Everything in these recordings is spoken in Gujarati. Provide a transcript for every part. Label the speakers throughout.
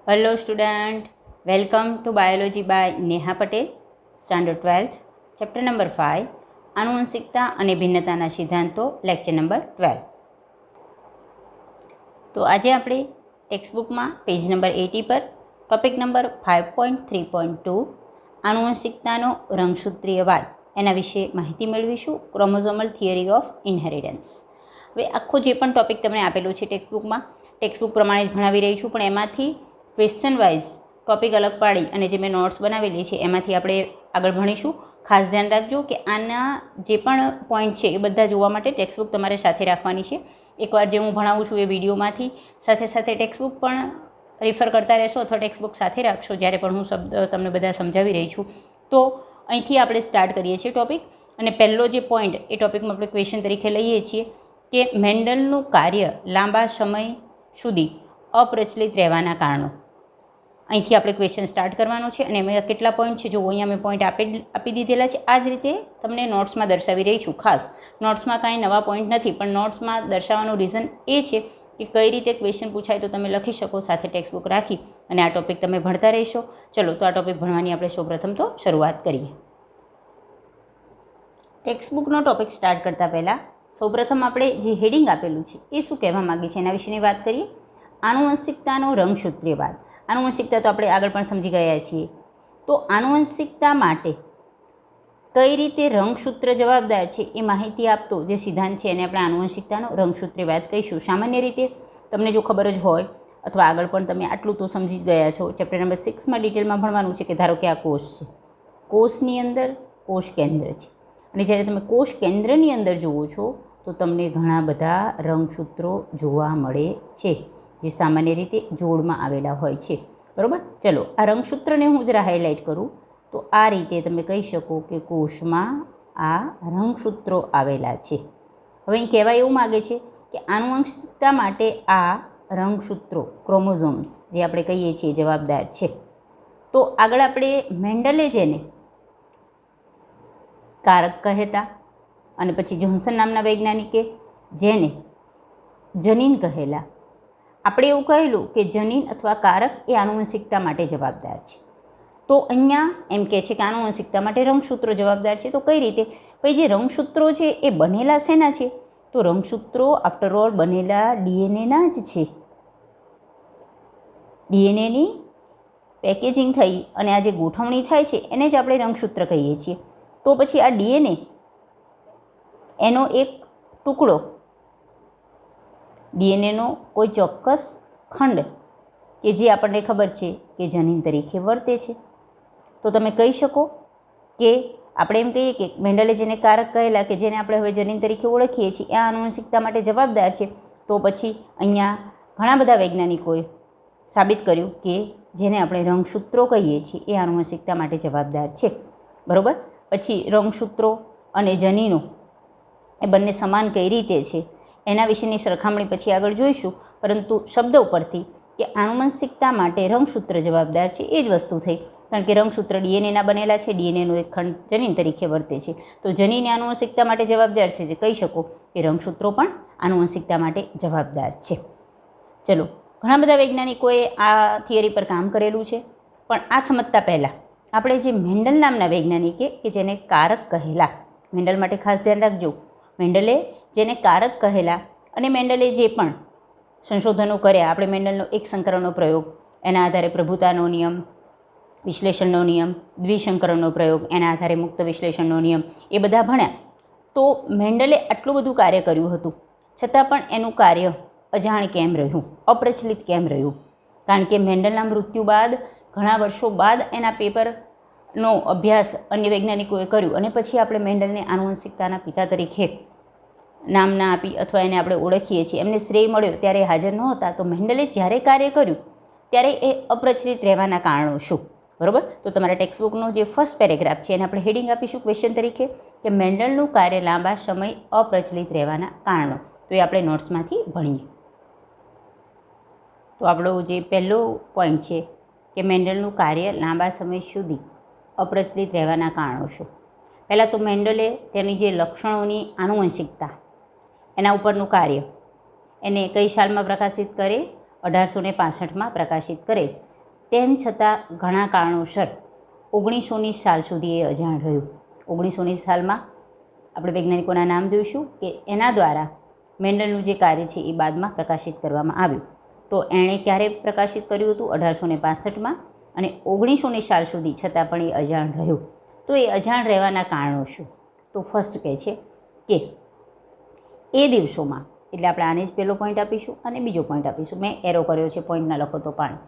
Speaker 1: Hello student, welcome to biology by Neha Patel, standard 12th, chapter number 5, આનુવંશિકતા અને ભિન્નતાના સિદ્ધાંતો, લેક્ચર નંબર 12. તો આજે આપણે ટેક્સ્ટબુકમાં પેજ નંબર 80 પર ટોપિક નંબર 5.3.2 આનુવંશિકતાનો રંગસૂત્રીયવાદ એના વિશે માહિતી મેળવીશું. ક્રોમોઝોમલ થિયરી ઓફ ઇનહેરિટન્સ. હવે આખો જે પણ ટોપિક તમને આપેલો છે ટેક્સ્ટબુક પ્રમાણે જ ભણાવી રહી છું, પણ એમાંથી ક્વેશ્ચન વાઇઝ ટોપિક અલગ પાડી અને જે મેં નોટ્સ બનાવેલી છે એમાંથી આપણે આગળ ભણીશું. ખાસ ધ્યાન રાખજો કે આના જે પણ પોઈન્ટ છે એ બધા જોવા માટે ટેક્સ્ટબુક તમારે સાથે રાખવાની છે. એકવાર જે હું ભણાવું છું એ વિડીયોમાંથી સાથે સાથે ટેક્સ્ટબુક પણ રિફર કરતા રહેશો અથવા ટેક્સ્ટબુક સાથે રાખશો જ્યારે પણ હું શબ્દ તમને બધા સમજાવી રહી છું. તો અહીંથી આપણે સ્ટાર્ટ કરીએ છીએ ટોપિક. અને પહેલો જે પોઈન્ટ એ ટોપિકમાં આપણે ક્વેશ્ચન તરીકે લઈએ છીએ કે મેન્ડલનું કાર્ય લાંબા સમય સુધી અપ્રચલિત રહેવાના કારણો. અહીંથી આપણે ક્વેશ્ચન સ્ટાર્ટ કરવાનો છે અને એમાં કેટલા પોઈન્ટ છે જો અહીંયા મેં પોઈન્ટ આપી દીધેલા છે. આ જ રીતે તમને નોટ્સમાં દર્શાવી રહી છું. ખાસ નોટ્સમાં કાંઈ નવા પોઈન્ટ નથી, પણ નોટ્સમાં દર્શાવવાનું રીઝન એ છે કે કઈ રીતે ક્વેશ્ચન પૂછાય તો તમે લખી શકો સાથે ટેક્સ્ટબુક રાખી અને આ ટોપિક તમે ભણતા રહેશો. ચલો તો આ ટોપિક ભણવાની આપણે સૌપ્રથમ તો શરૂઆત કરીએ. ટેક્સ્ટબુકનો ટોપિક સ્ટાર્ટ કરતાં પહેલાં સૌપ્રથમ આપણે જે હેડિંગ આપેલું છે એ શું કહેવા માગે છે એના વિશેની વાત કરીએ. આનુવંશિકતાનો રંગસૂત્રીયવાદ. આનુવંશિકતા તો આપણે આગળ પણ સમજી ગયા છીએ. તો આનુવંશિકતા માટે કઈ રીતે રંગસૂત્ર જવાબદાર છે એ માહિતી આપતો જે સિદ્ધાંત છે એને આપણે આનુવંશિકતાનો રંગસૂત્રીયવાદ કહીશું. સામાન્ય રીતે તમને જો ખબર જ હોય અથવા આગળ પણ તમે આટલું તો સમજી જ ગયા છો, ચેપ્ટર નંબર 6માં ડિટેલમાં ભણવાનું છે કે ધારો કે આ કોષ છે, કોષની અંદર કોષ કેન્દ્ર છે અને જ્યારે તમે કોષ કેન્દ્રની અંદર જુઓ છો તો તમને ઘણા બધા રંગસૂત્રો જોવા મળે છે જે સામાન્ય રીતે જોડમાં આવેલા હોય છે. બરાબર. ચલો આ રંગસૂત્રને હું જરા હાઇલાઇટ કરું તો આ રીતે તમે કહી શકો કે કોષમાં આ રંગસૂત્રો આવેલા છે. હવે અહીં કહેવા એવું માગે છે કે આનુવંશિકતા માટે આ રંગસૂત્રો ક્રોમોઝોમ્સ જે આપણે કહીએ છીએ જવાબદાર છે. તો આગળ આપણે મેન્ડલે જેને કારક કહેતા અને પછી જોન્સન નામના વૈજ્ઞાનિકે જેને જનીન કહેલા. આપણે એવું કહેલું કે જનીન અથવા કારક એ આનુવંશિકતા માટે જવાબદાર છે. તો અહીંયા એમ કહે છે કે આનુવંશિકતા માટે રંગસૂત્રો જવાબદાર છે. તો કઈ રીતે? ભાઈ જે રંગસૂત્રો છે એ બનેલા શેના છે? તો રંગસૂત્રો આફ્ટરઓલ બનેલા ડીએનએના જ છે. ડીએનએની પેકેજિંગ થઈ અને આ જે ગોઠવણી થાય છે એને જ આપણે રંગસૂત્ર કહીએ છીએ. તો પછી આ ડીએનએ એનો એક ટુકડો, ડીએનએનો કોઈ ચોક્કસ ખંડ કે જે આપણને ખબર છે કે જનીન તરીકે વર્તે છે. તો તમે કહી શકો કે આપણે એમ કહીએ કે મેન્ડલે જેને કારક કહેલા કે જેને આપણે હવે જનીન તરીકે ઓળખીએ છીએ એ આનુવંશિકતા માટે જવાબદાર છે. તો પછી અહીંયા ઘણા બધા વૈજ્ઞાનિકોએ સાબિત કર્યું કે જેને આપણે રંગસૂત્રો કહીએ છીએ એ આનુવંશિકતા માટે જવાબદાર છે. બરાબર. પછી રંગસૂત્રો અને જનીનો એ બંને સમાન કઈ રીતે છે એના વિશેની સરખામણી પછી આગળ જોઈશું. પરંતુ શબ્દ ઉપરથી કે આનુવંશિકતા માટે રંગસૂત્ર જવાબદાર છે એ જ વસ્તુ થઈ, કારણ કે રંગસૂત્ર ડીએનએના બનેલા છે, ડીએનએનો એક ખંડ જનીન તરીકે વર્તે છે. તો જનીન આનુવંશિકતા માટે જવાબદાર છે, જે કહી શકો કે રંગસૂત્રો પણ આનુવંશિકતા માટે જવાબદાર છે. ચલો, ઘણા બધા વૈજ્ઞાનિકોએ આ થિયરી પર કામ કરેલું છે, પણ આ સમજતા પહેલાં આપણે જે મેન્ડલ નામના વૈજ્ઞાનિકે કે જેને કારક કહેલા, મેન્ડલ માટે ખાસ ધ્યાન રાખજો, મેન્ડલે જેને કારક કહેલા અને મેન્ડલે જે પણ સંશોધનો કર્યા, આપણે મેન્ડલનો એક સંકરણનો પ્રયોગ, એના આધારે પ્રભુતાનો નિયમ, વિશ્લેષણનો નિયમ, દ્વિસંકરણનો પ્રયોગ, એના આધારે મુક્ત વિશ્લેષણનો નિયમ, એ બધા ભણ્યા. તો મેન્ડલે આટલું બધું કાર્ય કર્યું હતું છતાં પણ એનું કાર્ય અજાણ કેમ રહ્યું, અપ્રચલિત કેમ રહ્યું? કારણ કે મેન્ડલના મૃત્યુ બાદ ઘણા વર્ષો બાદ એના પેપરનો અભ્યાસ અન્ય વૈજ્ઞાનિકોએ કર્યું અને પછી આપણે મેન્ડલને આનુવંશિકતાના પિતા તરીકે નામના આપી અથવા એને આપણે ઓળખીએ છીએ. એમને શ્રેય મળ્યો ત્યારે હાજર નહોતા. તો મેન્ડલે જ્યારે કાર્ય કર્યું ત્યારે એ અપ્રચલિત રહેવાના કારણો શું? બરાબર. તો તમારા ટેક્સ્ટબુકનો જે ફર્સ્ટ પેરેગ્રાફ છે એને આપણે હેડિંગ આપીશું ક્વેશ્ચન તરીકે કે મેન્ડલનું કાર્ય લાંબા સમય અપ્રચલિત રહેવાના કારણો. તો એ આપણે નોટ્સમાંથી ભણીએ. તો આપણો જે પહેલો પોઈન્ટ છે કે મેન્ડલનું કાર્ય લાંબા સમય સુધી અપ્રચલિત રહેવાના કારણો શું? પહેલાં તો મેન્ડલે તેની જે લક્ષણોની આનુવંશિકતા એના ઉપરનું કાર્ય એને કઈ સાલમાં પ્રકાશિત કરે? 1865માં પ્રકાશિત કરે. તેમ છતાં ઘણા કારણોસર 1919 સાલ સુધી એ અજાણ રહ્યું. 1919 સાલમાં આપણે વૈજ્ઞાનિકોના નામ જોઈશું કે એના દ્વારા મેન્ડલનું જે કાર્ય છે એ બાદમાં પ્રકાશિત કરવામાં આવ્યું. તો એણે ક્યારે પ્રકાશિત કર્યું હતું? 1865માં. અને 1919 સાલ સુધી છતાં પણ એ અજાણ રહ્યું. તો એ અજાણ રહેવાના કારણો શું? તો ફર્સ્ટ કહે છે કે એ દિવસોમાં, એટલે આપણે આને જ પહેલો પોઈન્ટ આપીશું અને બીજો પોઈન્ટ આપીશું. મેં એરો કર્યો છે, પોઈન્ટ ન લખો તો પણ.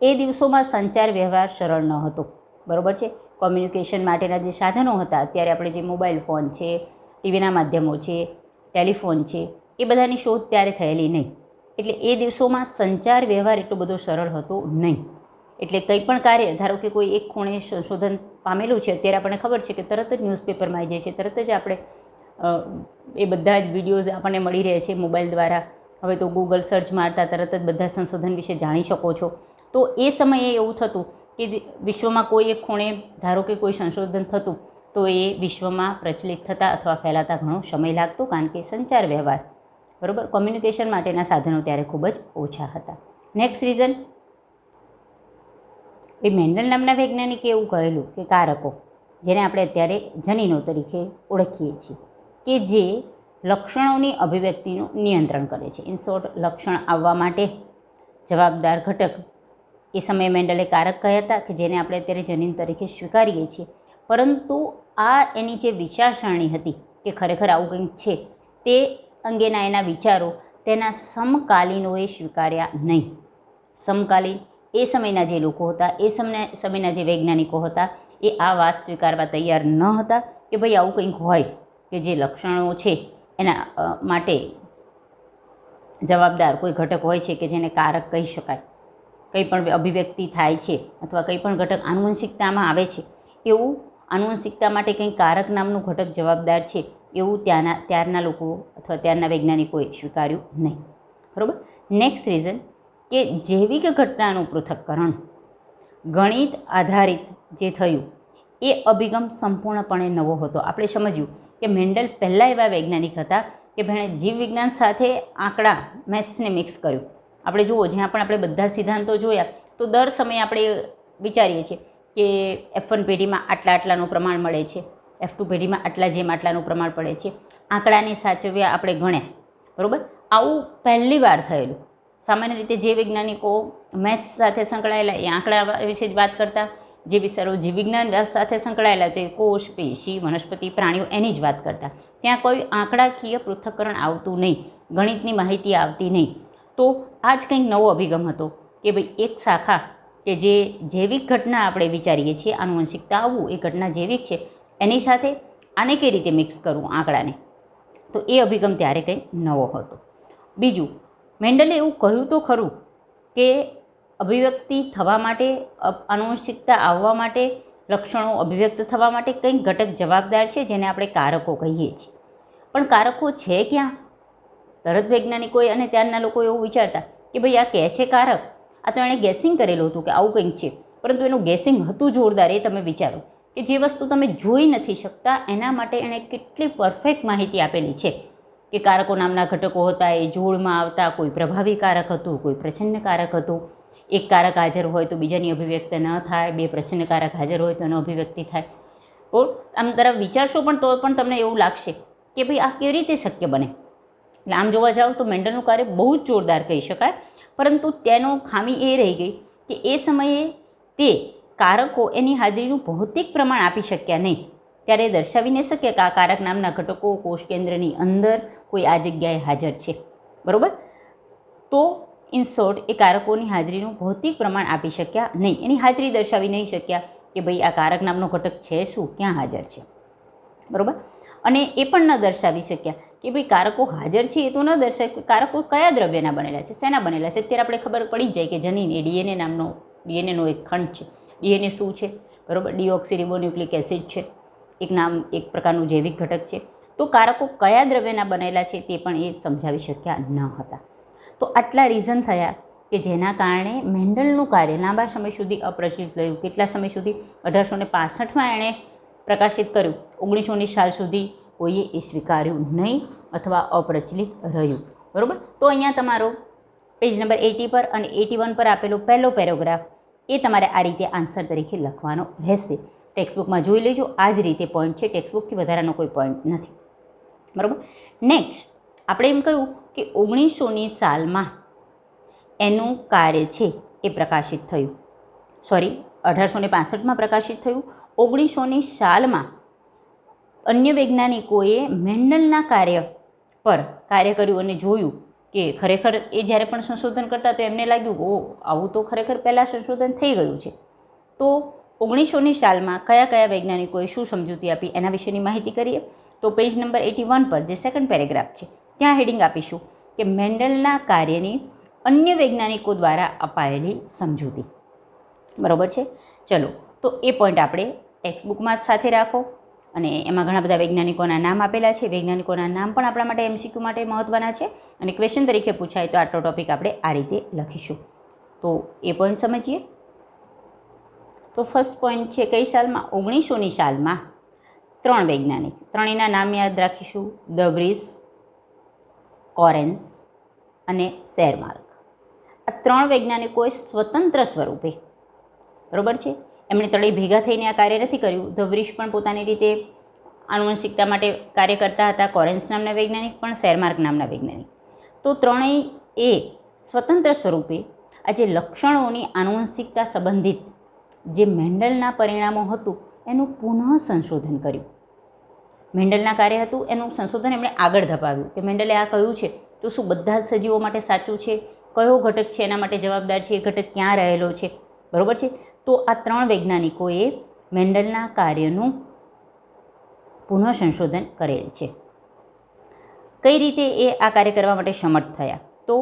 Speaker 1: એ દિવસોમાં સંચાર વ્યવહાર સરળ ન હતો. બરાબર છે. કોમ્યુનિકેશન માટેના જે સાધનો હતા, અત્યારે આપણે જે મોબાઈલ ફોન છે, ટીવીના માધ્યમો છે, ટેલિફોન છે, એ બધાની શોધ ત્યારે થયેલી નહીં. એટલે એ દિવસોમાં સંચાર વ્યવહાર એટલો બધો સરળ હતો નહીં. એટલે કંઈ પણ કાર્ય, ધારો કે કોઈ એક ખૂણે સંશોધન પામેલું છે, અત્યારે આપણને ખબર છે કે તરત જ ન્યૂઝપેપરમાં આવી જાય છે, તરત જ આપણે એ બધા જ વિડીયોઝ આપણને મળી રહે છે મોબાઈલ દ્વારા. હવે તો ગૂગલ સર્ચ મારતા તરત જ બધા સંશોધન વિશે જાણી શકો છો. તો એ સમયે એવું થતું કે વિશ્વમાં કોઈ એક ખૂણે ધારો કે કોઈ સંશોધન થતું, તો એ વિશ્વમાં પ્રચલિત થતા અથવા ફેલાતા ઘણો સમય લાગતો, કારણ કે સંચાર વ્યવહાર, બરાબર, કોમ્યુનિકેશન માટેના સાધનો ત્યારે ખૂબ જ ઓછા હતા. નેક્સ્ટ રીઝન, એ મેન્ડલ નામના વૈજ્ઞાનિકે એવું કહેલું કે કારકો, જેને આપણે અત્યારે જનીનો તરીકે ઓળખીએ છીએ, કે જે લક્ષણોની અભિવ્યક્તિનું નિયંત્રણ કરે છે. ઇન શોર્ટ, લક્ષણ આવવા માટે જવાબદાર ઘટક એ સમયે મેન્ડલે કારક કહ્યા હતા, કે જેને આપણે અત્યારે જનીન તરીકે સ્વીકારીએ છીએ. પરંતુ આ એની જે વિચારસરણી હતી કે ખરેખર આવું કંઈક છે, તે અંગેના એના વિચારો તેના સમકાલીનોએ સ્વીકાર્યા નહીં. સમકાલીન એ સમયના જે લોકો હતા, એ સમયના જે વૈજ્ઞાનિકો હતા, એ આ વાત સ્વીકારવા તૈયાર ન હતા કે ભાઈ આવું કંઈક હોય કે જે લક્ષણો છે એના માટે જવાબદાર કોઈ ઘટક હોય છે કે જેને કારક કહી શકાય. કંઈ પણ અભિવ્યક્તિ થાય છે અથવા કંઈ પણ ઘટક આનુવંશિકતામાં આવે છે, એવું આનુવંશિકતા માટે કંઈ કારક નામનું ઘટક જવાબદાર છે, એવું ત્યારના લોકો અથવા ત્યારના વૈજ્ઞાનિકોએ સ્વીકાર્યું નહીં. બરાબર. નેક્સ્ટ રીઝન, કે જૈવિક ઘટનાનું પૃથ્થકરણ ગણિત આધારિત જે થયું, એ અભિગમ સંપૂર્ણપણે નવો હતો. આપણે સમજ્યું કે મેન્ડલ પહેલાં એવા વૈજ્ઞાનિક હતા કે જેણે જીવવિજ્ઞાન સાથે આંકડા, મેથ્સને મિક્સ કર્યું. આપણે જુઓ, જ્યાં પણ આપણે બધા સિદ્ધાંતો જોયા, તો દર સમયે આપણે વિચારીએ છીએ કે F1 પેઢીમાં આટલાનું પ્રમાણ મળે છે, F2 પેઢીમાં આટલાનું પ્રમાણ પડે છે. આંકડાને સાચવ્યા, આપણે ગણ્યા. બરાબર. આવું પહેલી વાર થયેલું. સામાન્ય રીતે જે વૈજ્ઞાનિકો મેથ્સ સાથે સંકળાયેલા એ આંકડા વિશે જ વાત કરતા, જે વિચારો જીવવિજ્ઞાન સાથે સંકળાયેલા તો એ કોષ, પેશી, વનસ્પતિ, પ્રાણીઓ એની જ વાત કરતા. ત્યાં કોઈ આંકડાકીય પૃથ્થકરણ આવતું નહીં, ગણિતની માહિતી આવતી નહીં. તો આ જ કંઈક નવો અભિગમ હતો કે ભાઈ એક શાખા કે જે જૈવિક ઘટના આપણે વિચારીએ છીએ, આનુવંશિકતા આવવું, એ ઘટના જૈવિક છે, એની સાથે આને કઈ રીતે મિક્સ કરવું આંકડાને, તો એ અભિગમ ત્યારે કંઈક નવો હતો. બીજું, મેન્ડલે એવું કહ્યું તો ખરું કે અભિવ્યક્તિ થવા માટે, આનુવંશિકતા આવવા માટે, લક્ષણો અભિવ્યક્ત થવા માટે કંઈક ઘટક જવાબદાર છે, જેને આપણે કારકો કહીએ છીએ. પણ કારકો છે ક્યાં? તરત વૈજ્ઞાનિકોએ અને ત્યારના લોકો એવું વિચારતા કે ભાઈ આ કહે છે કારક, આ તો એણે ગેસિંગ કરેલું હતું કે આવું કંઈક છે, પરંતુ એનું ગેસિંગ હતું જોરદાર. એ તમે વિચારો કે જે વસ્તુ તમે જોઈ નથી શકતા, એના માટે એણે કેટલી પરફેક્ટ માહિતી આપેલી છે કે કારકો નામના ઘટકો હતા, એ જોડમાં આવતા. કોઈ પ્રભાવી કારક હતું, કોઈ પ્રચ્છન્ન કારક હતું. એક કારક હાજર હોય તો બીજાની અભિવ્યક્તિ ન થાય, બે પ્રચ્છન્ન કારક હાજર હોય તો એનો અભિવ્યક્તિ થાય. તો આમ તરફ વિચારશો પણ તો પણ તમને એવું લાગશે કે ભાઈ આ કેવી રીતે શક્ય બને. એટલે આમ જોવા જાઓ તો મેન્ડલનું કાર્ય બહુ જ જોરદાર કહી શકાય, પરંતુ તેનો ખામી એ રહી ગઈ કે એ સમયે તે કારકો એની હાજરીનું ભૌતિક પ્રમાણ આપી શક્યા નહીં. ત્યારે દર્શાવી ન શક્યા કે આ કારક નામના ઘટકો કોષ કેન્દ્રની અંદર કોઈ આ જગ્યાએ હાજર છે. બરાબર. તો ઇન શોર્ટ, એ કારકોની હાજરીનું ભૌતિક પ્રમાણ આપી શક્યા નહીં, એની હાજરી દર્શાવી નહીં શક્યા કે ભાઈ આ કારક નામનો ઘટક છે શું, ક્યાં હાજર છે. બરાબર. અને એ પણ ન દર્શાવી શક્યા કે ભાઈ કારકો હાજર છે, એ તો ન દર્શાવે કારકો કયા દ્રવ્યના બનેલા છે, શેના બનેલા છે. અત્યારે આપણે ખબર પડી જ જાય કે જનીન એ ડીએનએનો એક ખંડ છે. ડીએનએ શું છે? બરાબર. ડીઓક્સીરિબોન્યુક્લિક એસિડ છે, એક પ્રકારનું જૈવિક ઘટક છે. તો કારકો કયા દ્રવ્યના બનેલા છે તે પણ એ સમજાવી શક્યા ન હતા. તો આટલા રીઝન થયા કે જેના કારણે મેન્ડલનું કાર્ય લાંબા સમય સુધી અપ્રચલિત રહ્યું. કેટલા સમય સુધી? 1865માં એણે પ્રકાશિત કર્યું. 1919 સાલ સુધી કોઈએ એ સ્વીકાર્યું નહીં અથવા અપ્રચલિત રહ્યું. બરાબર. તો અહીંયા તમારો પેજ નંબર 80 પર અને 81 પર આપેલો પહેલો પેરેગ્રાફ એ તમારે આ રીતે આન્સર તરીકે લખવાનો રહેશે. ટેક્સ્ટબુકમાં જોઈ લેજો, આ જ રીતે પોઈન્ટ છે, ટેક્સ્ટબુકથી વધારાનો કોઈ પોઈન્ટ નથી. બરાબર. નેક્સ્ટ આપણે એમ કહ્યું કે 1900ની સાલમાં એનું કાર્ય છે એ પ્રકાશિત થયું. 1865માં પ્રકાશિત થયું. 1900ની સાલમાં અન્ય વૈજ્ઞાનિકોએ મેન્ડલના કાર્ય પર કાર્ય કર્યું અને જોયું કે ખરેખર એ જ્યારે પણ સંશોધન કરતા તો એમને લાગ્યું આવું તો ખરેખર પહેલાં સંશોધન થઈ ગયું છે. તો 1900ની સાલમાં કયા કયા વૈજ્ઞાનિકોએ શું સમજૂતી આપી એના વિશેની માહિતી કરીએ. તો પેજ નંબર 81 પર જે સેકન્ડ પેરેગ્રાફ છે ત્યાં હેડિંગ આપીશું કે મેન્ડલના કાર્યની અન્ય વૈજ્ઞાનિકો દ્વારા અપાયેલી સમજૂતી. બરાબર છે. ચલો, તો એ પોઈન્ટ આપણે ટેક્સ્ટબુકમાં જ સાથે રાખો અને એમાં ઘણા બધા વૈજ્ઞાનિકોના નામ આપેલા છે. વૈજ્ઞાનિકોના નામ પણ આપણા માટે MCQ માટે મહત્ત્વના છે અને ક્વેશ્ચન તરીકે પૂછાય તો આટલો ટોપિક આપણે આ રીતે લખીશું. તો એ પોઈન્ટ સમજીએ. તો ફર્સ્ટ પોઈન્ટ છે કઈ સાલમાં? 1900ની સાલમાં 3 વૈજ્ઞાનિક, ત્રણેયના નામ યાદ રાખીશું: દ વ્રીસ, કોરેન્સ અને શેરમાર્ક. આ 3 વૈજ્ઞાનિકોએ સ્વતંત્ર સ્વરૂપે, બરાબર છે, એમણે ત્રણેય ભેગા થઈને આ કાર્ય નથી કર્યું. ધ વ્રીસ પણ પોતાની રીતે આનુવંશિકતા માટે કાર્ય કરતા હતા, કોરેન્સ નામના વૈજ્ઞાનિક પણ, શેરમાર્ક નામના વૈજ્ઞાનિક. તો ત્રણેય એ સ્વતંત્ર સ્વરૂપે આ જે લક્ષણોની આનુવંશિકતા સંબંધિત જે મેન્ડલના પરિણામો હતું એનું પુનઃ સંશોધન કર્યું. મેન્ડલના કાર્ય હતું એનું સંશોધન એમણે આગળ ધપાવ્યું કે મેન્ડલે આ કહ્યું છે તો શું બધા જ સજીવો માટે સાચું છે? કયો ઘટક છે એના માટે જવાબદાર છે? એ ઘટક ક્યાં રહેલો છે? બરાબર છે. તો આ 3 વૈજ્ઞાનિકોએ મેન્ડલના કાર્યનું પુનઃ સંશોધન કરેલ છે. કઈ રીતે એ આ કાર્ય કરવા માટે સમર્થ થયા? તો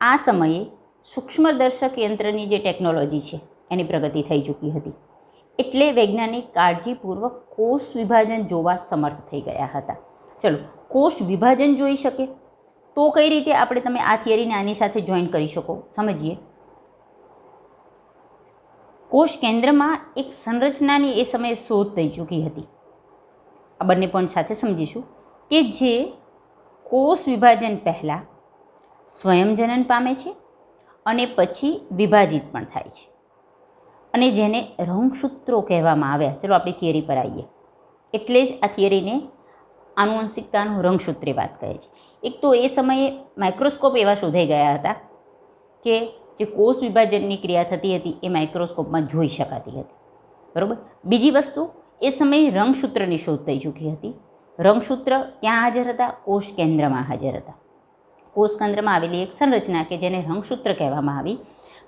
Speaker 1: આ સમયે સૂક્ષ્મદર્શક યંત્રની જે ટેકનોલોજી છે એની પ્રગતિ થઈ ચૂકી હતી. એટલે વૈજ્ઞાનિક કાળજીપૂર્વક કોષ વિભાજન જોવા સમર્થ થઈ ગયા હતા. ચલો, કોષ વિભાજન જોઈ શકે તો કઈ રીતે આપણે તમે આ થિયરીને આની સાથે જોઈન કરી શકો સમજીએ. કોષ કેન્દ્રમાં એક સંરચનાની એ સમયે શોધ થઈ ચૂકી હતી. આ બંને પોઈન્ટ સાથે સમજીશું કે જે કોષ વિભાજન પહેલાં સ્વયંજનન પામે છે અને પછી વિભાજિત પણ થાય છે અને જેને રંગસૂત્રો કહેવામાં આવ્યા. ચલો આપણી થિયરી પર આવીએ. એટલે જ આ થિયરીને આનુવંશિકતાનું રંગસૂત્રે વાત કહે છે. એક તો એ સમયે માઇક્રોસ્કોપ એવા શોધાઈ ગયા હતા કે જે કોષ વિભાજનની ક્રિયા થતી હતી એ માઇક્રોસ્કોપમાં જોઈ શકાતી હતી. બરાબર. બીજી વસ્તુ, એ સમયે રંગસૂત્રની શોધ થઈ ચૂકી હતી. રંગસૂત્ર ક્યાં હાજર હતા? કોષ કેન્દ્રમાં હાજર હતા. કોષ કેન્દ્રમાં આવેલી એક સંરચના કે જેને રંગસૂત્ર કહેવામાં આવી.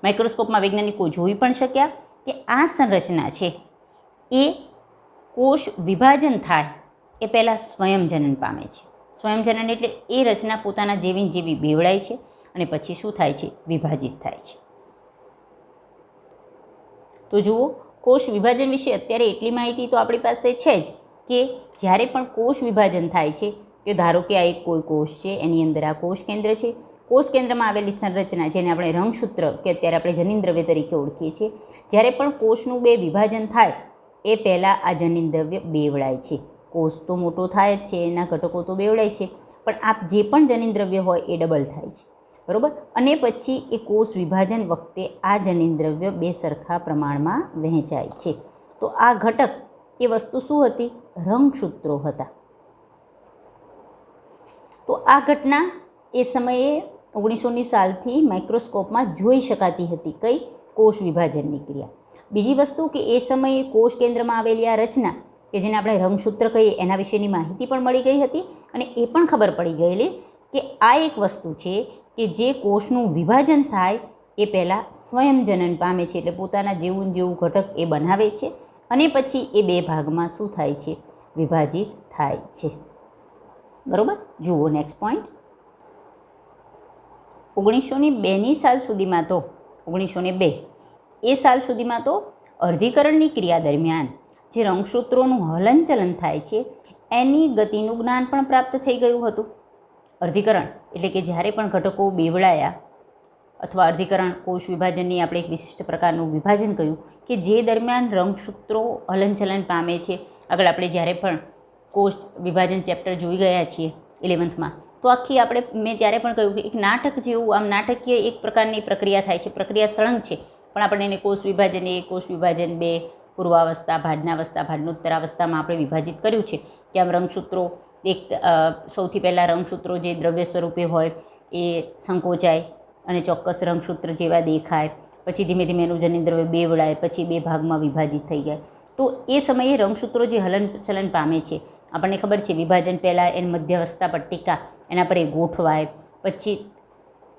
Speaker 1: માઇક્રોસ્કોપમાં વૈજ્ઞાનિકો જોઈ પણ શક્યા કે આ સંરચના છે એ કોષ વિભાજન થાય એ પહેલાં સ્વયંજનન પામે છે. સ્વયંજનન એટલે એ રચના પોતાના જેવી જેવી બેવડાય છે અને પછી શું થાય છે? વિભાજિત થાય છે. તો જુઓ, કોષ વિભાજન વિશે અત્યારે એટલી માહિતી તો આપણી પાસે છે જ કે જ્યારે પણ કોષ વિભાજન થાય છે કે ધારો કે આ એક કોઈ કોષ છે, એની અંદર આ કોષ કેન્દ્ર છે. કોષ કેન્દ્રમાં આવેલી સંરચના જેને આપણે રંગસૂત્ર કે અત્યારે આપણે જનીનદ્રવ્ય તરીકે ઓળખીએ છીએ, જ્યારે પણ કોષનું 2 વિભાજન થાય એ પહેલાં આ જનીનદ્રવ્ય બેવડાય છે. કોષ તો મોટો થાય જ છે, એના ઘટકો તો બેવડાય છે, પણ આ જે પણ જનીનદ્રવ્ય હોય એ ડબલ થાય છે. બરાબર. અને પછી એ કોષ વિભાજન વખતે આ જનીનદ્રવ્ય 2 સરખા પ્રમાણમાં વહેંચાય છે. તો આ ઘટક એ વસ્તુ શું હતી? રંગસૂત્રો હતા. તો આ ઘટના એ સમયે 1900ની સાલથી માઇક્રોસ્કોપમાં જોઈ શકાતી હતી. કઈ? કોષ વિભાજનની ક્રિયા. બીજી વસ્તુ કે એ સમયે કોષ કેન્દ્રમાં આવેલી આ રચના કે જેને આપણે રંગસૂત્ર કહીએ એના વિશેની માહિતી પણ મળી ગઈ હતી અને એ પણ ખબર પડી ગયેલી કે આ એક વસ્તુ છે કે જે કોષનું વિભાજન થાય એ પહેલાં સ્વયંજનન પામે છે, એટલે પોતાના જેવું જેવું ઘટક એ બનાવે છે અને પછી એ 2 ભાગમાં શું થાય છે? વિભાજિત થાય છે. બરાબર. જુઓ નેક્સ્ટ પોઈન્ટ. 1902ની સાલ સુધીમાં તો 1902 એ સાલ સુધીમાં તો અર્ધીકરણની ક્રિયા દરમિયાન જે રંગસૂત્રોનું હલનચલન થાય છે એની ગતિનું જ્ઞાન પણ પ્રાપ્ત થઈ ગયું હતું. અર્ધીકરણ એટલે કે જ્યારે પણ ઘટકો બેવડાયા અથવા અર્ધીકરણ કોષ વિભાજનની આપણે એક વિશિષ્ટ પ્રકારનું વિભાજન કહ્યું કે જે દરમિયાન રંગસૂત્રો હલનચલન પામે છે. આગળ આપણે જ્યારે પણ કોષ વિભાજન ચેપ્ટર જોઈ ગયા છીએ 11th તો આખી આપણે મેં ત્યારે પણ કહ્યું કે એક નાટક જેવું આમ નાટકીય એક પ્રકારની પ્રક્રિયા થાય છે. પ્રક્રિયા સળંગ છે પણ આપણે એને કોષ વિભાજન 1, કોષ વિભાજન 2, પૂર્વાવસ્થા, ભાડનાવસ્થા, ભાડનોત્તરાવસ્થામાં આપણે વિભાજિત કર્યું છે કે આમ રંગસૂત્રો સૌથી પહેલાં રંગસૂત્રો જે દ્રવ્ય સ્વરૂપે હોય એ સંકોચાય અને ચોક્કસ રંગસૂત્ર જેવા દેખાય, પછી ધીમે ધીમે એનું જનીન્દ્રવ્ય બેવડાય, પછી 2 ભાગમાં વિભાજિત થઈ જાય. તો એ સમયે રંગસૂત્રો જે હલનચલન પામે છે, આપણને ખબર છે વિભાજન પહેલાં એની મધ્યવસ્થા પટ્ટિકા એના પર એ ગોઠવાય, પછી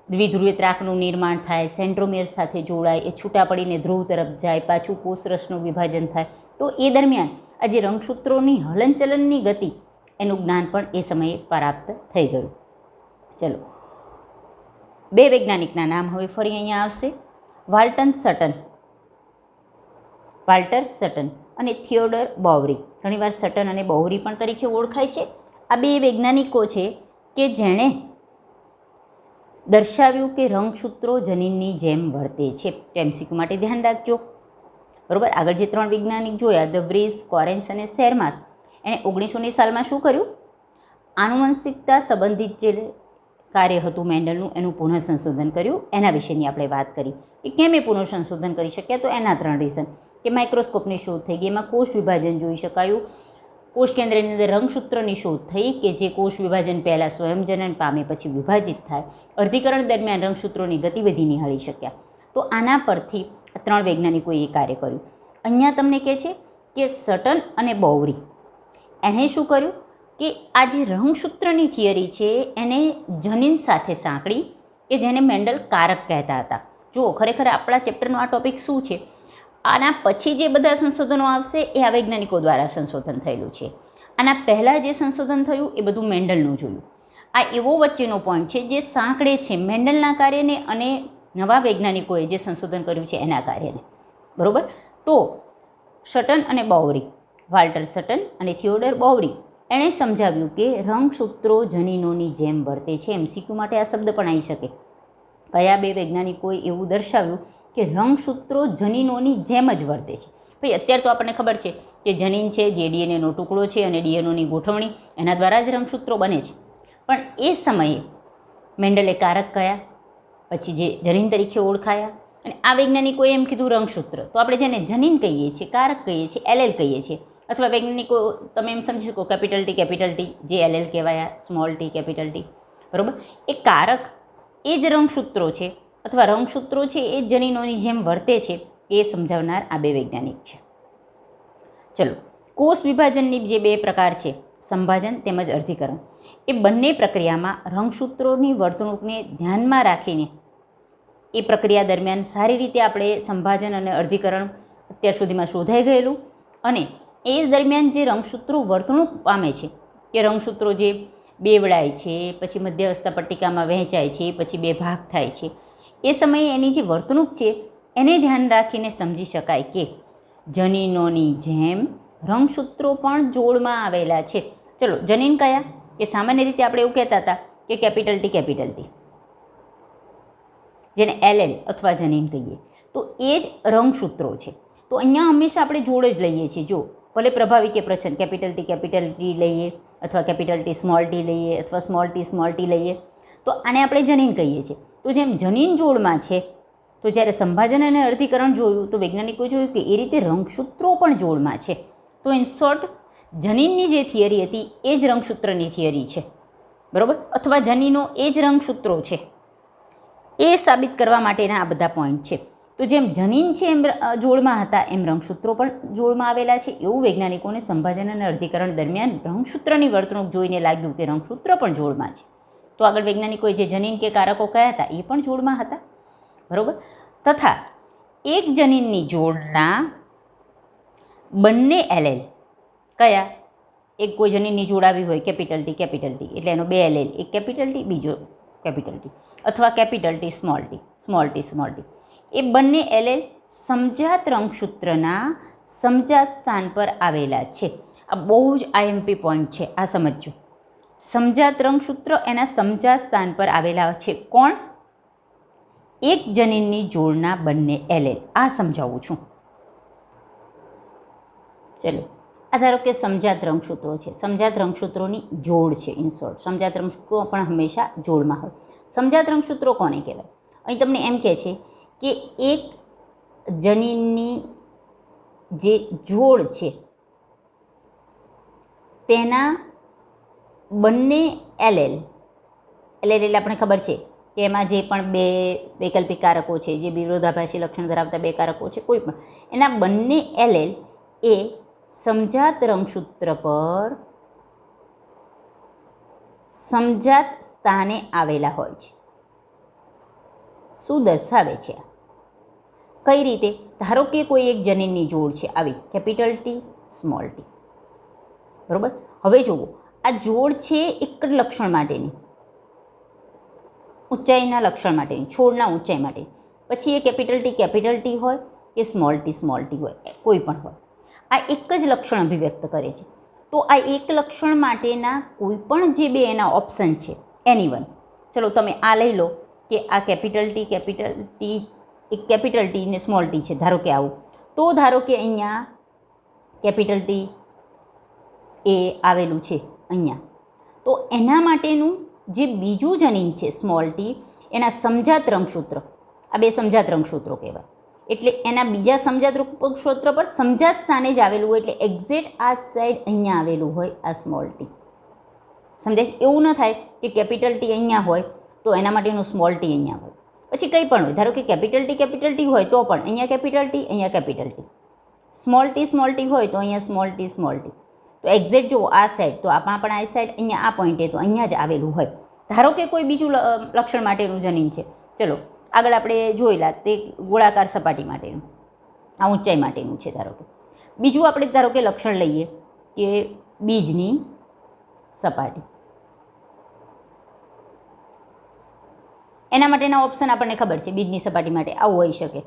Speaker 1: દ્વિધ્રુવીય ત્રાકનું નિર્માણ થાય, સેન્ટ્રોમિયર સાથે જોડાય, એ છૂટા પડીને ધ્રુવ તરફ જાય, પાછું કોષરસનું વિભાજન થાય. તો એ દરમિયાન આ જે રંગસૂત્રોની હલનચલનની ગતિ એનું જ્ઞાન પણ એ સમયે પ્રાપ્ત થઈ ગયું. ચલો, 2 વૈજ્ઞાનિકના નામ હવે ફરી અહીંયા આવશે. વાલ્ટર સટન અને થિયોડર બોવરી. ઘણીવાર સટન અને બોવરી પણ તરીકે ઓળખાય છે. આ 2 વૈજ્ઞાનિકો છે કે જેણે દર્શાવ્યું કે રંગસૂત્રો જનીનની જેમ વર્તે છે. એમસીક્યુ માટે ધ્યાન રાખજો. બરાબર, આગળ જે 3 વૈજ્ઞાનિક જોયા, ધ વ્રીસ, કોરેન્સ અને શેરમાર્ક, એણે 1900ની સાલમાં શું કર્યું? આનુવંશિકતા સંબંધિત જે કાર્ય હતું મેન્ડલનું એનું પુનઃ સંશોધન કર્યું. એના વિશેની આપણે વાત કરી કે કેમ એ પુનઃ સંશોધન કરી શક્યા. તો એના 3 રીઝન કે માઇક્રોસ્કોપની શોધ થઈ ગઈ, એમાં કોષ વિભાજન જોઈ શકાયું, કોષ કેન્દ્રની અંદર રંગસૂત્રની શોધ થઈ કે જે કોષ વિભાજન પહેલાં સ્વયંજનન પામે પછી વિભાજિત થાય, અર્ધીકરણ દરમિયાન રંગસૂત્રોની ગતિવિધિ નિહાળી શક્યા. તો આના પરથી 3 વૈજ્ઞાનિકોએ એ કાર્ય કર્યું. અહીંયા તમને કહે છે કે સટન અને બોવરી એણે શું કર્યું કે આ જે રંગસૂત્રની થિયરી છે એને જનીન સાથે સાંકળી કે જેને મેન્ડલ કારક કહેતા હતા. જુઓ, ખરેખર આપણા ચેપ્ટરનો આ ટૉપિક શું છે, આના પછી જે બધા સંશોધનો આવશે એ આ વૈજ્ઞાનિકો દ્વારા સંશોધન થયેલું છે. આના પહેલાં જે સંશોધન થયું એ બધું મેન્ડલનું જોયું. આ એવો વચ્ચેનો પોઈન્ટ છે જે સાંકળે છે મેન્ડલના કાર્યને અને નવા વૈજ્ઞાનિકોએ જે સંશોધન કર્યું છે એના કાર્યને. બરાબર, તો સટન અને બોવરી, વાલ્ટર સટન અને થિયોડર બોવરી, એણે સમજાવ્યું કે રંગસૂત્રો જનીનોની જેમ વર્તે છે. એમસીક્યુ માટે આ શબ્દ પણ આવી શકે. કયા 2 વૈજ્ઞાનિકોએ એવું દર્શાવ્યું કે રંગસૂત્રો જનીનોની જેમ જ વર્તે છે? ભાઈ, અત્યારે તો આપણને ખબર છે કે જનીન છે જે ડીએનએનો ટુકડો છે અને ડીએનએની ગોઠવણી એના દ્વારા જ રંગસૂત્રો બને છે. પણ એ સમયે મેન્ડલે કારક કયા, પછી જે જનીન તરીકે ઓળખાયા, અને આ વૈજ્ઞાનિકોએ એમ કીધું રંગસૂત્ર. તો આપણે જેને જનીન કહીએ છીએ, કારક કહીએ છીએ, એલએલ કહીએ છીએ, અથવા વૈજ્ઞાનિકો તમે એમ સમજી શકો કેપિટલ ટી જે LL કહેવાયા, small T capital T. બરાબર, એ કારક એ જ રંગસૂત્રો છે અથવા રંગસૂત્રો છે એ જનીનોની જેમ વર્તે છે એ સમજાવનાર આ 2 વૈજ્ઞાનિક છે. ચલો, કોષ વિભાજનની જે 2 પ્રકાર છે, સંભાજન તેમજ અર્ધીકરણ, એ બંને પ્રક્રિયામાં રંગસૂત્રોની વર્તણૂકને ધ્યાનમાં રાખીને એ પ્રક્રિયા દરમિયાન સારી રીતે આપણે સંભાજન અને અર્ધીકરણ અત્યાર સુધીમાં શોધાઈ ગયેલું, અને એ દરમિયાન જે રંગસૂત્રો વર્તણૂક પામે છે કે રંગસૂત્રો જે બેવડાય છે, પછી મધ્યવસ્થા પટ્ટિકામાં વહેંચાય છે, પછી 2 ભાગ થાય છે, એ સમયે એની જે વર્તણૂક છે એને ધ્યાન રાખીને સમજી શકાય કે જનીનોની જેમ રંગસૂત્રો પણ જોડમાં આવેલા છે. ચલો, જનીન કયા? કે સામાન્ય રીતે આપણે એવું કહેતા હતા કે કેપિટલ ટી, જેને એલએલ અથવા જનીન કહીએ, તો એ જ રંગસૂત્રો છે. તો અહીંયા હંમેશા આપણે જોડ જ લઈએ છીએ. જો ભલે પ્રભાવી કે પ્રચ્છન્ન, કેપિટલ ટી લઈએ અથવા કેપિટલ ટી લઈએ અથવા સ્મોલ ટી લઈએ, તો આને આપણે જનીન કહીએ છીએ. તો જેમ જનીન જોડમાં છે, તો જ્યારે સંભાજન અને અર્ધીકરણ જોયું તો વૈજ્ઞાનિકોએ જોયું કે એ રીતે રંગસૂત્રો પણ જોડમાં છે. તો ઇન શોર્ટ, જનીનની જે થિયરી હતી એ જ રંગસૂત્રની થિયરી છે. બરાબર, અથવા જનીનો એ જ રંગસૂત્રો છે, એ સાબિત કરવા માટેના આ બધા પોઈન્ટ છે. તો જેમ જનીન છે એમ જોડમાં હતા, એમ રંગસૂત્રો પણ જોડમાં આવેલા છે. એવું વૈજ્ઞાનિકોને સંભાજન અને અર્ધીકરણ દરમિયાન રંગસૂત્રની વર્તણૂક જોઈને લાગ્યું કે રંગસૂત્ર પણ જોડમાં છે. તો આગળ વૈજ્ઞાનિકોએ જે જનીન કે કારકો કયા હતા એ પણ જોડમાં હતા. બરાબર, તથા એક જનીનની જોડના બંને એલએલ કયા? એક કોઈ જનીનની જોડ આવી હોય કેપિટલ ટી એટલે એનો 2 એલએલ, એક કેપિટલ ટી બીજો કેપિટલ ટી, અથવા કેપિટલ ટી સ્મોલ ટી, એ બંને એલએલ સમજાત રંગસૂત્રના સમજાત સ્થાન પર આવેલા છે. આ બહુ જ આઈએમપી પોઈન્ટ છે, આ સમજજો. સમજાત રંગસૂત્ર એના સમજાત સ્થાન પર આવેલા છે. કોણ? એક જનીનની જોડના બંને એલએલ. આ સમજાવું છું. ચલો, આ ધારો કે સમજાત રંગસૂત્રો છે, સમજાત રંગસૂત્રોની જોડ છે. ઇન શોર્ટ, સમજાત રંગસૂત્રો પણ હંમેશા જોડમાં હોય. સમજાત રંગસૂત્રો કોને કહેવાય? અહીં તમને એમ કહે છે કે એક જનીનની જે જોડ છે તેના બંને એલેલ એટલે આપણે ખબર છે કે એમાં જે પણ બે વૈકલ્પિક કારકો છે, જે વિરોધાભાસી લક્ષણ ધરાવતા બે કારકો છે, કોઈ પણ એના બંને એલેલ એ સમજાત રંગસૂત્ર પર સમજાત સ્થાને આવેલા હોય છે. શું દર્શાવે છે? કઈ રીતે? ધારો કે કોઈ એક જનીનની જોડ છે આવી કેપિટલ ટી સ્મોલ ટી, બરાબર. હવે જુઓ, આ જોડ છે એક જ લક્ષણ માટેની, ઊંચાઈના લક્ષણ માટેની, છોડના ઊંચાઈ માટે. પછી એ કેપિટલ ટી હોય કે સ્મોલ ટી હોય, કોઈ પણ હોય, આ એક જ લક્ષણ અભિવ્યક્ત કરે છે. તો આ એક લક્ષણ માટેના કોઈ પણ જે બે એના ઓપ્શન છે, એની વન, ચલો તમે આ લઈ લો કે આ કેપિટલ ટી એક કેપિટલ ટી ને સ્મોલ ટી છે, ધારો કે આવું. તો ધારો કે અહીંયા કેપિટલ ટી એ આવેલું છે અહીંયા, તો એના માટેનું જે બીજું જનીન છે સ્મોલ ટી, એના સમજાત રંગસૂત્ર, આ બે સમજાત રંગસૂત્રો કહેવાય. એટલે એના બીજા સમજાત રંગસૂત્ર પર સમજાત સ્થાને જ આવેલું હોય, એટલે એક્ઝેક્ટ આ સાઈડ અહીંયા આવેલું હોય આ સ્મોલ ટી. સમજાય છે? એવું ન થાય કે કેપિટલ ટી અહીંયા હોય તો એના માટેનું સ્મોલ ટી અહીંયા હોય. પછી કંઈ પણ હોય, ધારો કે કેપિટલ ટી હોય તો પણ અહીંયા કેપિટલ ટી, અહીંયા કેપિટલ ટી. સ્મોલ ટી હોય તો અહીંયા સ્મોલ ટી. તો એક્ઝેક્ટ જુઓ આ સાઈડ, તો આમાં પણ આ સાઈડ અહીંયા આ પોઈન્ટે તો અહીંયા જ આવેલું હોય. ધારો કે કોઈ બીજું લક્ષણ માટેનું જનીન છે, ચલો આગળ આપણે જોયેલા તે ગોળાકાર સપાટી માટેનું, આ ઊંચાઈ માટેનું છે. ધારો કે બીજું આપણે ધારો કે લક્ષણ લઈએ કે બીજની સપાટી, એના માટેના ઓપ્શન આપણને ખબર છે. બીજની સપાટી માટે આવું હોઈ શકે.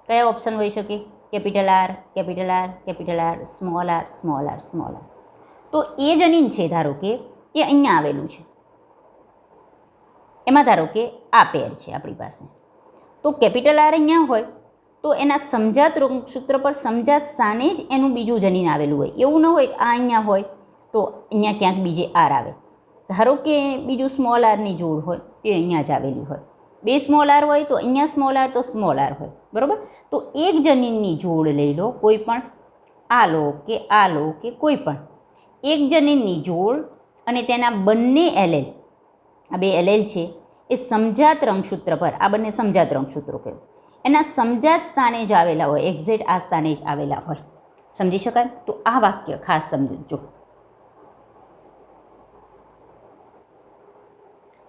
Speaker 1: કયા ઓપ્શન હોઈ શકે? Capital R, small R. તો એ જનીન છે ધારો કે એ અહીંયા આવેલું છે, એમાં ધારો કે આ પેર છે આપણી પાસે. તો કેપિટલ આર અહીંયા હોય તો એના સમજાત રંગસૂત્ર પર સમજાત સ્થાને જ એનું બીજું જનીન આવેલું હોય. એવું ન હોય કે આ અહીંયા હોય તો અહીંયા ક્યાંક બીજે આર આવે. ધારો કે બીજું સ્મોલ આરની જોડ હોય તે અહીંયા જ આવેલી હોય. બે સ્મોલ આર હોય તો અહીંયા સ્મોલ આર તો સ્મોલ આર હોય, બરાબર. તો એક જનીનની જોડ લઈ લો, કોઈ પણ આ લો કે કોઈ પણ એક જનીનની જોડ અને તેના બંને એલેલ, આ બે એલેલ છે એ સમજાત રંગસૂત્ર પર, આ બંને સમજાત રંગસૂત્રો કહેવાય, એના સમજાત સ્થાને જ આવેલા હોય, એક્ઝેક્ટ આ સ્થાને જ આવેલા હોય. સમજી શકાય? તો આ વાક્ય ખાસ સમજજો.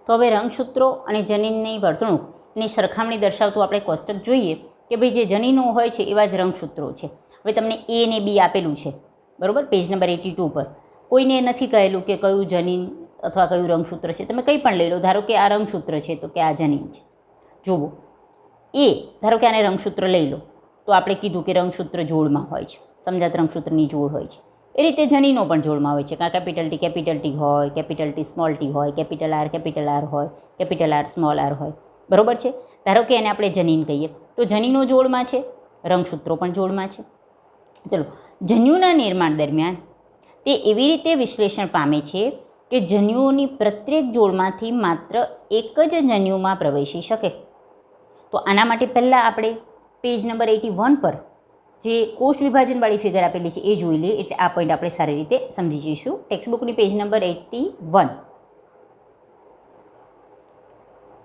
Speaker 1: તો હવે રંગસૂત્રો અને જનીનની વર્તણૂક એની સરખામણી દર્શાવતું આપણે કોષ્ટક જોઈએ કે ભાઈ જે જનીનો હોય છે એવા જ રંગસૂત્રો છે. હવે તમને એ ને બી આપેલું છે, બરાબર, પેજ નંબર 82 પર. કોઈને નથી કહેલું કે કયું જનીન અથવા કયું રંગસૂત્ર છે. તમે કંઈ પણ લઈ લો, ધારો કે આ રંગસૂત્ર છે તો કે આ જનીન છે. જુઓ, એ ધારો કે આને રંગસૂત્ર લઈ લો તો આપણે કીધું કે રંગસૂત્ર જોડમાં હોય છે, સમજાત રંગસૂત્રની જોડ હોય છે. એ રીતે જનીનો પણ જોડમાં હોય છે. કાં કેપિટલ ટી હોય, કેપિટલ ટી સ્મોલ ટી હોય, કેપિટલ આર હોય, કેપિટલ આર સ્મોલ આર હોય, બરાબર છે. ધારો કે એને આપણે જનીન કહીએ તો જનીનો જોડમાં છે, રંગસૂત્રો પણ જોડમાં છે. ચલો, જન્યુના નિર્માણ દરમિયાન તે એવી રીતે વિશ્લેષણ પામે છે કે જન્યુઓની પ્રત્યેક જોડમાંથી માત્ર એક જ જન્યુમાં પ્રવેશી શકે. તો આના માટે પહેલાં આપણે પેજ નંબર 81 પર જે કોષ વિભાજનવાળી ફિગર આપેલી છે એ જોઈ લઈએ, એટલે આ પોઈન્ટ આપણે સારી રીતે સમજી જઈશું. ટેક્સ્ટબુકની પેજ નંબર 81.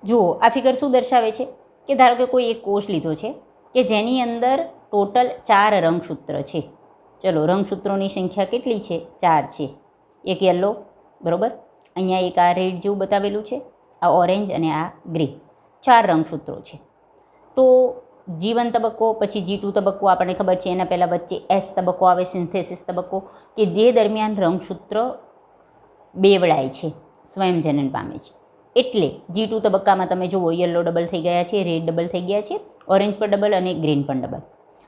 Speaker 1: જુઓ, આ ફિગર શું દર્શાવે છે કે ધારો કે કોઈ એક કોષ લીધો છે કે જેની અંદર ટોટલ 4 રંગસૂત્ર છે. ચલો, રંગસૂત્રોની સંખ્યા કેટલી છે? 4 છે. એક યલો, બરાબર, અહીંયા એક આ રેડ જેવું બતાવેલું છે, આ ઓરેન્જ અને આ ગ્રીન, 4 રંગસૂત્રો છે. તો G1 તબક્કો, પછી G2 તબક્કો આપણને ખબર છે. એના પહેલાં વચ્ચે S તબક્કો આવે, સિન્થેસિસ તબક્કો, કે જે દરમિયાન રંગસૂત્ર બેવડાય છે, સ્વયંજનન પામે છે. એટલે G2 તબક્કામાં તમે જુઓ, યલો ડબલ થઈ ગયા છે, રેડ ડબલ થઈ ગયા છે, ઓરેન્જ પર ડબલ અને ગ્રીન પણ ડબલ,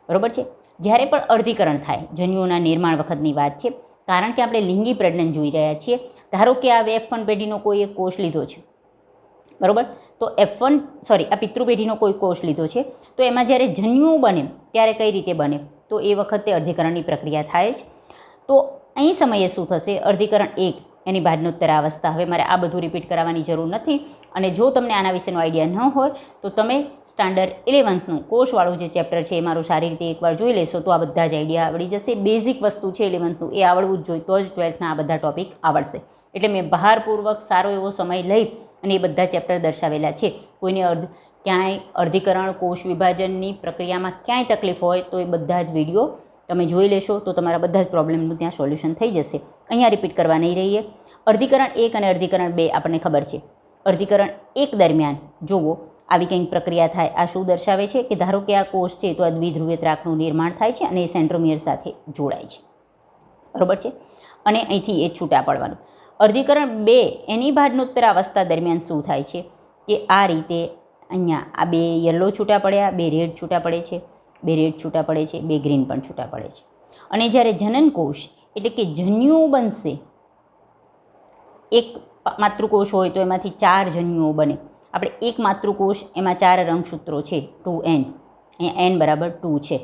Speaker 1: બરાબર છે. જ્યારે પણ અર્ધીકરણ થાય, જન્યુઓના નિર્માણ વખતની વાત છે, કારણ કે આપણે લિંગી પ્રજનન જોઈ રહ્યા છીએ. ધારો કે આ F1 પેઢીનો કોઈ એક કોષ લીધો છે, બરાબર, તો આ પિતૃ પેઢીનો કોઈ કોષ લીધો છે, તો એમાં જ્યારે જન્યુઓ બને ત્યારે કઈ રીતે બને? તો એ વખતે અર્ધીકરણની પ્રક્રિયા થાય જ. તો અહીં સમયે શું થશે? અર્ધીકરણ 1 એની ભાજનોત્તર અવસ્થા. હવે મારે આ બધું રિપીટ કરાવવાની જરૂર નથી. અને જો તમને આના વિશેનો આઈડિયા ન હોય તો તમે સ્ટાન્ડર્ડ 11નું કોષવાળું જે ચેપ્ટર છે એ મારું સારી રીતે એકવાર જોઈ લેશો તો આ બધા જ આઈડિયા આવડી જશે. બેઝિક વસ્તુ છે 11નું એ આવડવું જ જોઈએ, તો જ 12થના આ બધા ટોપિક આવડશે. એટલે મેં ભારપૂર્વક સારો એવો સમય લઈ અને એ બધા ચેપ્ટર દર્શાવેલા છે. કોઈને ક્યાંય અર્ધીકરણ, કોષ વિભાજનની પ્રક્રિયામાં ક્યાંય તકલીફ હોય તો એ બધા જ વિડીયો તમે જોઈ લેશો તો તમારા બધા જ પ્રોબ્લેમનું ત્યાં સોલ્યુશન થઈ જશે. અહીંયા રિપીટ કરવા નહીં રહીએ. અર્ધીકરણ 1 અને અર્ધીકરણ 2 આપણને ખબર છે. અર્ધીકરણ 1 દરમિયાન જુઓ આવી કંઈક પ્રક્રિયા થાય. આ શું દર્શાવે છે કે ધારો કે આ કોષ છે તો આ દ્વિધ્રુવીય ત્રાકનું નિર્માણ થાય છે અને એ સેન્ટ્રોમિયર સાથે જોડાય છે. બરાબર છે. અને અહીંથી એ છૂટા પડવાનું. અર્ધીકરણ 2 એની ભાજનોત્તર અવસ્થા દરમિયાન શું થાય છે કે આ રીતે અહીંયા આ 2 યલો છૂટા પડ્યા, 2 રેડ છૂટા પડે છે, 2 રેડ છૂટા પડે છે, 2 ગ્રીન પણ છૂટા પડે છે. અને જ્યારે જનનકોષ એટલે કે જન્યુઓ બનશે, એક માતૃકોષ હોય તો એમાંથી 4 જન્યુઓ બને. આપણે એક માતૃકોષ એમાં 4 રંગસૂત્રો છે 2n, અહીંયા n બરાબર 2 છે.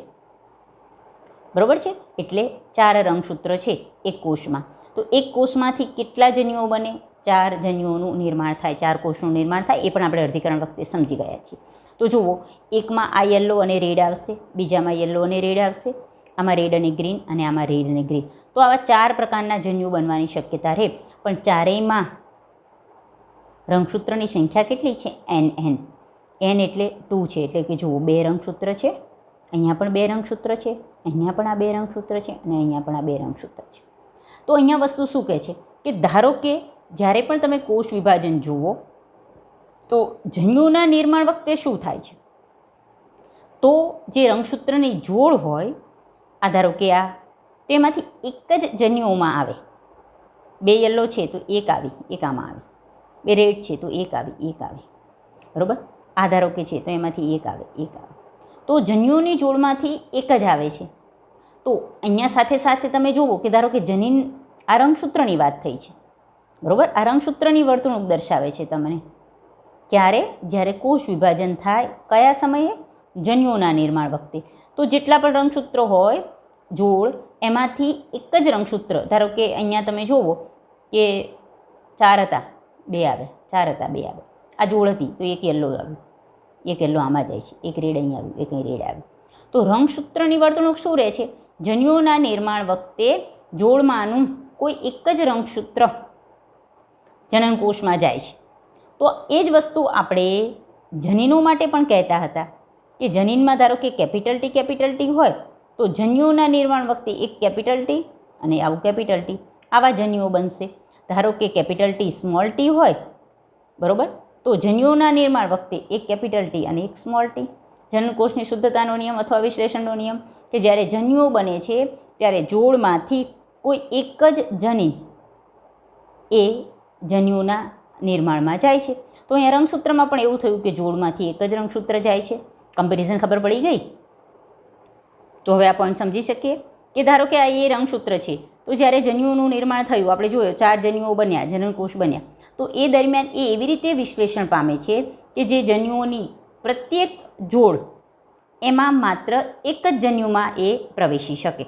Speaker 1: બરાબર છે. એટલે 4 રંગસૂત્ર છે એક કોષમાં. તો એક કોષમાંથી કેટલા જન્યુઓ બને? 4 જન્યુઓનું નિર્માણ થાય, 4 કોષનું નિર્માણ થાય. એ પણ આપણે અર્ધીકરણ વખતે સમજી ગયા છીએ. તો જુઓ, એકમાં આ યલો અને રેડ આવશે, બીજામાં યલો અને રેડ આવશે, આમાં રેડ અને ગ્રીન, અને આમાં રેડ અને ગ્રીન. તો આવા 4 પ્રકારના જન્યુ બનવાની શક્યતા રહે. પણ ચારેયમાં રંગસૂત્રની સંખ્યા કેટલી છે? n. n એટલે 2 છે. એટલે કે જુઓ 2 રંગસૂત્ર છે, અહીંયા પણ 2 રંગસૂત્ર છે, અહીંયા પણ આ 2 રંગસૂત્ર છે, અને અહીંયા પણ આ 2 રંગસૂત્ર છે. તો અહીંયા વસ્તુ શું કહે છે કે ધારો કે જ્યારે પણ તમે કોષ વિભાજન જુઓ તો જન્યુના નિર્માણ વખતે શું થાય છે? તો જે રંગસૂત્રની જોડ હોય, આ ધારો કે આ, તેમાંથી એક જ જન્યુઓમાં આવે. 2 યલો છે તો એક આવી, એક આમાં આવે. 2 રેડ છે તો એક આવી, એક આવે. બરાબર. આ ધારો કે છે તો એમાંથી એક આવે, એક આવે. તો જન્યુઓની જોડમાંથી એક જ આવે છે. તો અહીંયા સાથે સાથે તમે જુઓ કે ધારો કે જનીન, આ રંગસૂત્રની વાત થઈ છે. બરાબર. આ રંગસૂત્રની વર્તણૂક દર્શાવે છે તમને. ક્યારે? જ્યારે કોષ વિભાજન થાય. કયા સમયે? જન્યુઓના નિર્માણ વખતે. તો જેટલા પણ રંગસૂત્રો હોય જોડ, એમાંથી એક જ રંગસૂત્ર, ધારો કે અહીંયા તમે જુઓ કે 4 હતા 2 આવે, 4 હતા 2 આવે. આ જોડ હતી તો એક યલો આવ્યું, એક યલો આમાં જાય છે, એક રેડ અહીં આવ્યું, એક અહીં રેડ આવ્યું. તો રંગસૂત્રની વર્તણૂક શું રહે છે? જન્યુઓના નિર્માણ વખતે જોડમાંનું કોઈ એક જ રંગસૂત્ર જનનકોષમાં જાય છે. તો એ જ વસ્તુ આપણે જનીનો માટે પણ કહેતા હતા કે જનીનમાં ધારો કે કેપિટલ ટી હોય તો જન્યુઓના નિર્માણ વખતે એક કેપિટલ ટી અને આવું કેપિટલ ટી, આવા જન્યુઓ બનશે. ધારો કે કેપિટલ ટી સ્મોલ ટી હોય, બરાબર, તો જન્યુઓના નિર્માણ વખતે એક કેપિટલ ટી અને એક સ્મોલ ટી. જનનકોષની શુદ્ધતાનો નિયમ અથવા વિશ્લેષણનો નિયમ કે જ્યારે જન્યુઓ બને છે ત્યારે જોડમાંથી કોઈ એક જ જનીન એ જન્યુના નિર્માણમાં જાય છે. તો અહીંયા રંગસૂત્રમાં પણ એવું થયું કે જોડમાંથી એક જ રંગસૂત્ર જાય છે. કમ્પેરિઝન ખબર પડી ગઈ? તો હવે આ પોઈન્ટ સમજી શકીએ કે ધારો કે આ એ રંગસૂત્ર છે તો જ્યારે જન્યુઓનું નિર્માણ થયું, આપણે જોયું 4 જન્યુઓ બન્યા, જનનકોષ બન્યા, તો એ દરમિયાન એ એવી રીતે વિશ્લેષણ પામે છે કે જે જન્યુઓની પ્રત્યેક જોડ એમાં માત્ર એક જ જન્યુમાં એ પ્રવેશી શકે.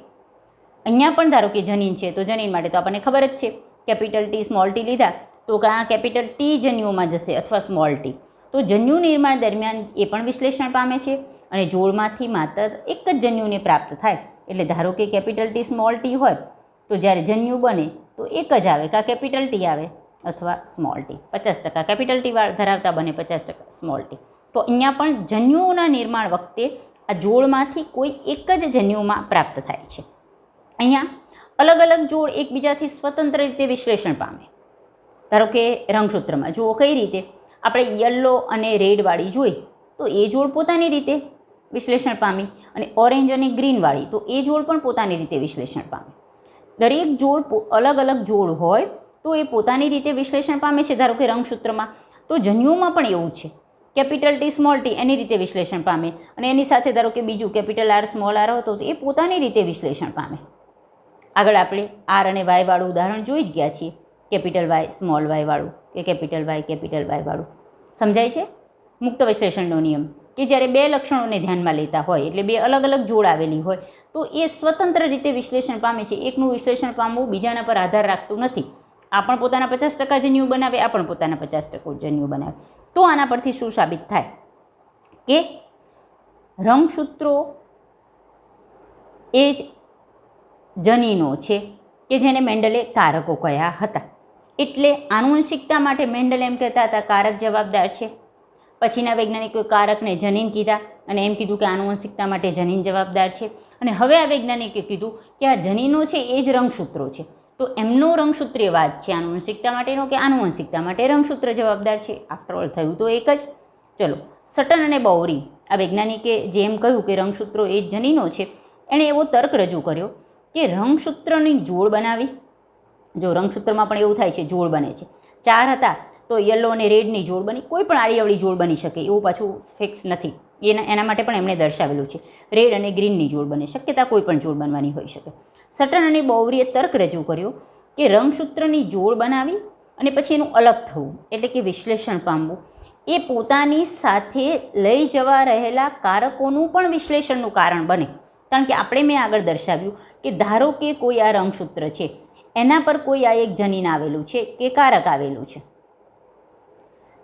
Speaker 1: અહીંયા પણ ધારો કે જનીન છે તો જનીન માટે તો આપણને ખબર જ છે, કેપિટલ ટી સ્મોલ ટી લીધા તો આ કેપિટલ ટી જન્યુઓમાં જશે અથવા સ્મોલ ટી. તો જન્યુ નિર્માણ દરમિયાન એ પણ વિશ્લેષણ પામે છે અને જોડમાંથી માત્ર એક જ જન્યુને પ્રાપ્ત થાય. એટલે ધારો કે કેપિટલ ટી સ્મોલ ટી હોય તો જ્યારે જન્યુ બને તો એક જ આવે, કાં કેપિટલ ટી આવે અથવા સ્મોલ ટી. 50% કેપિટલ ટી ધરાવતા બને, 50% સ્મોલ ટી. તો અહીંયા પણ જન્યુઓના નિર્માણ વખતે આ જોડમાંથી કોઈ એક જ જન્યુમાં પ્રાપ્ત થાય છે. અહીંયા અલગ અલગ જોડ એકબીજાથી સ્વતંત્ર રીતે વિશ્લેષણ પામે. ધારો કે રંગસૂત્રમાં જુઓ કઈ રીતે આપણે યલો અને રેડવાળી જોઈ તો એ જોડ પોતાની રીતે વિશ્લેષણ પામી, અને ઓરેન્જ અને ગ્રીનવાળી તો એ જોડ પણ પોતાની રીતે વિશ્લેષણ પામી. દરેક જોડ અલગ અલગ જોડ હોય તો એ પોતાની રીતે વિશ્લેષણ પામે છે. ધારો કે રંગસૂત્રમાં તો જન્યુઓમાં પણ એવું છે, કેપિટલ ટી સ્મોલ ટી એની રીતે વિશ્લેષણ પામે, અને એની સાથે ધારો કે બીજું કેપિટલ આર સ્મોલ આર હતો તો એ પોતાની રીતે વિશ્લેષણ પામે. આગળ આપણે આર અને વાય વાળું ઉદાહરણ જોઈ જ ગયા છીએ, કેપિટલ વાય સ્મોલ વાય વાળું કે કેપિટલ વાય વાળું. સમજાય છે? મુક્ત વિશ્લેષણનો નિયમ કે જ્યારે 2 લક્ષણોને ધ્યાનમાં લેતા હોય એટલે 2 અલગ અલગ જોડ આવેલી હોય તો એ સ્વતંત્ર રીતે વિશ્લેષણ પામે છે. એકનું વિશ્લેષણ પામવું બીજાના પર આધાર રાખતું નથી. આ પણ પોતાના 50% જન્યુ બનાવે, આ પણ પોતાના 50% જન્યુ બનાવે. તો આના પરથી શું સાબિત થાય કે રંગસૂત્રો એ જ જનીનો છે કે જેને મેન્ડલે કારકો કહ્યા હતા. એટલે આનુવંશિકતા માટે મેન્ડલ એમ કહેતા હતા કારક જવાબદાર છે. પછીના વૈજ્ઞાનિકોએ કારકને જનીન કીધા અને એમ કીધું કે આનુવંશિકતા માટે જનીન જવાબદાર છે. અને હવે આ વૈજ્ઞાનિકે કીધું કે આ જનીનો છે એ જ રંગસૂત્રો છે. તો એમનો રંગસૂત્રીયવાદ છે આનુવંશિકતા માટેનો કે આનુવંશિકતા માટે રંગસૂત્ર જવાબદાર છે. આફ્ટર ઓલ થયું તો એક જ. ચલો, સટન અને બૌરી આ વૈજ્ઞાનિકે જે એમ કહ્યું કે રંગસૂત્રો એ જ જનીનો છે, એણે એવો તર્ક રજૂ કર્યો કે રંગસૂત્રની જોડ બનાવી. જો રંગસૂત્રમાં પણ એવું થાય છે, જોડ બને છે. 4 હતા તો યલો અને રેડની જોડ બની. કોઈ પણ આડીઅવળી જોડ બની શકે એવું પાછું ફિક્સ નથી. એના માટે પણ એમણે દર્શાવેલું છે. રેડ અને ગ્રીનની જોડ બને, શક્યતા કોઈ પણ જોડ બનવાની હોઈ શકે. સટન અને બૌરીએ તર્ક રજૂ કર્યો કે રંગસૂત્રની જોડ બનાવી અને પછી એનું અલગ થવું એટલે કે વિશ્લેષણ પામવું એ પોતાની સાથે લઈ જવા રહેલા કારકોનું પણ વિશ્લેષણનું કારણ બને. કારણ કે આપણે મેં આગળ દર્શાવ્યું કે ધારો કે કોઈ આ રંગસૂત્ર છે, એના પર કોઈ આ એક જનીન આવેલું છે કે કારક આવેલું છે,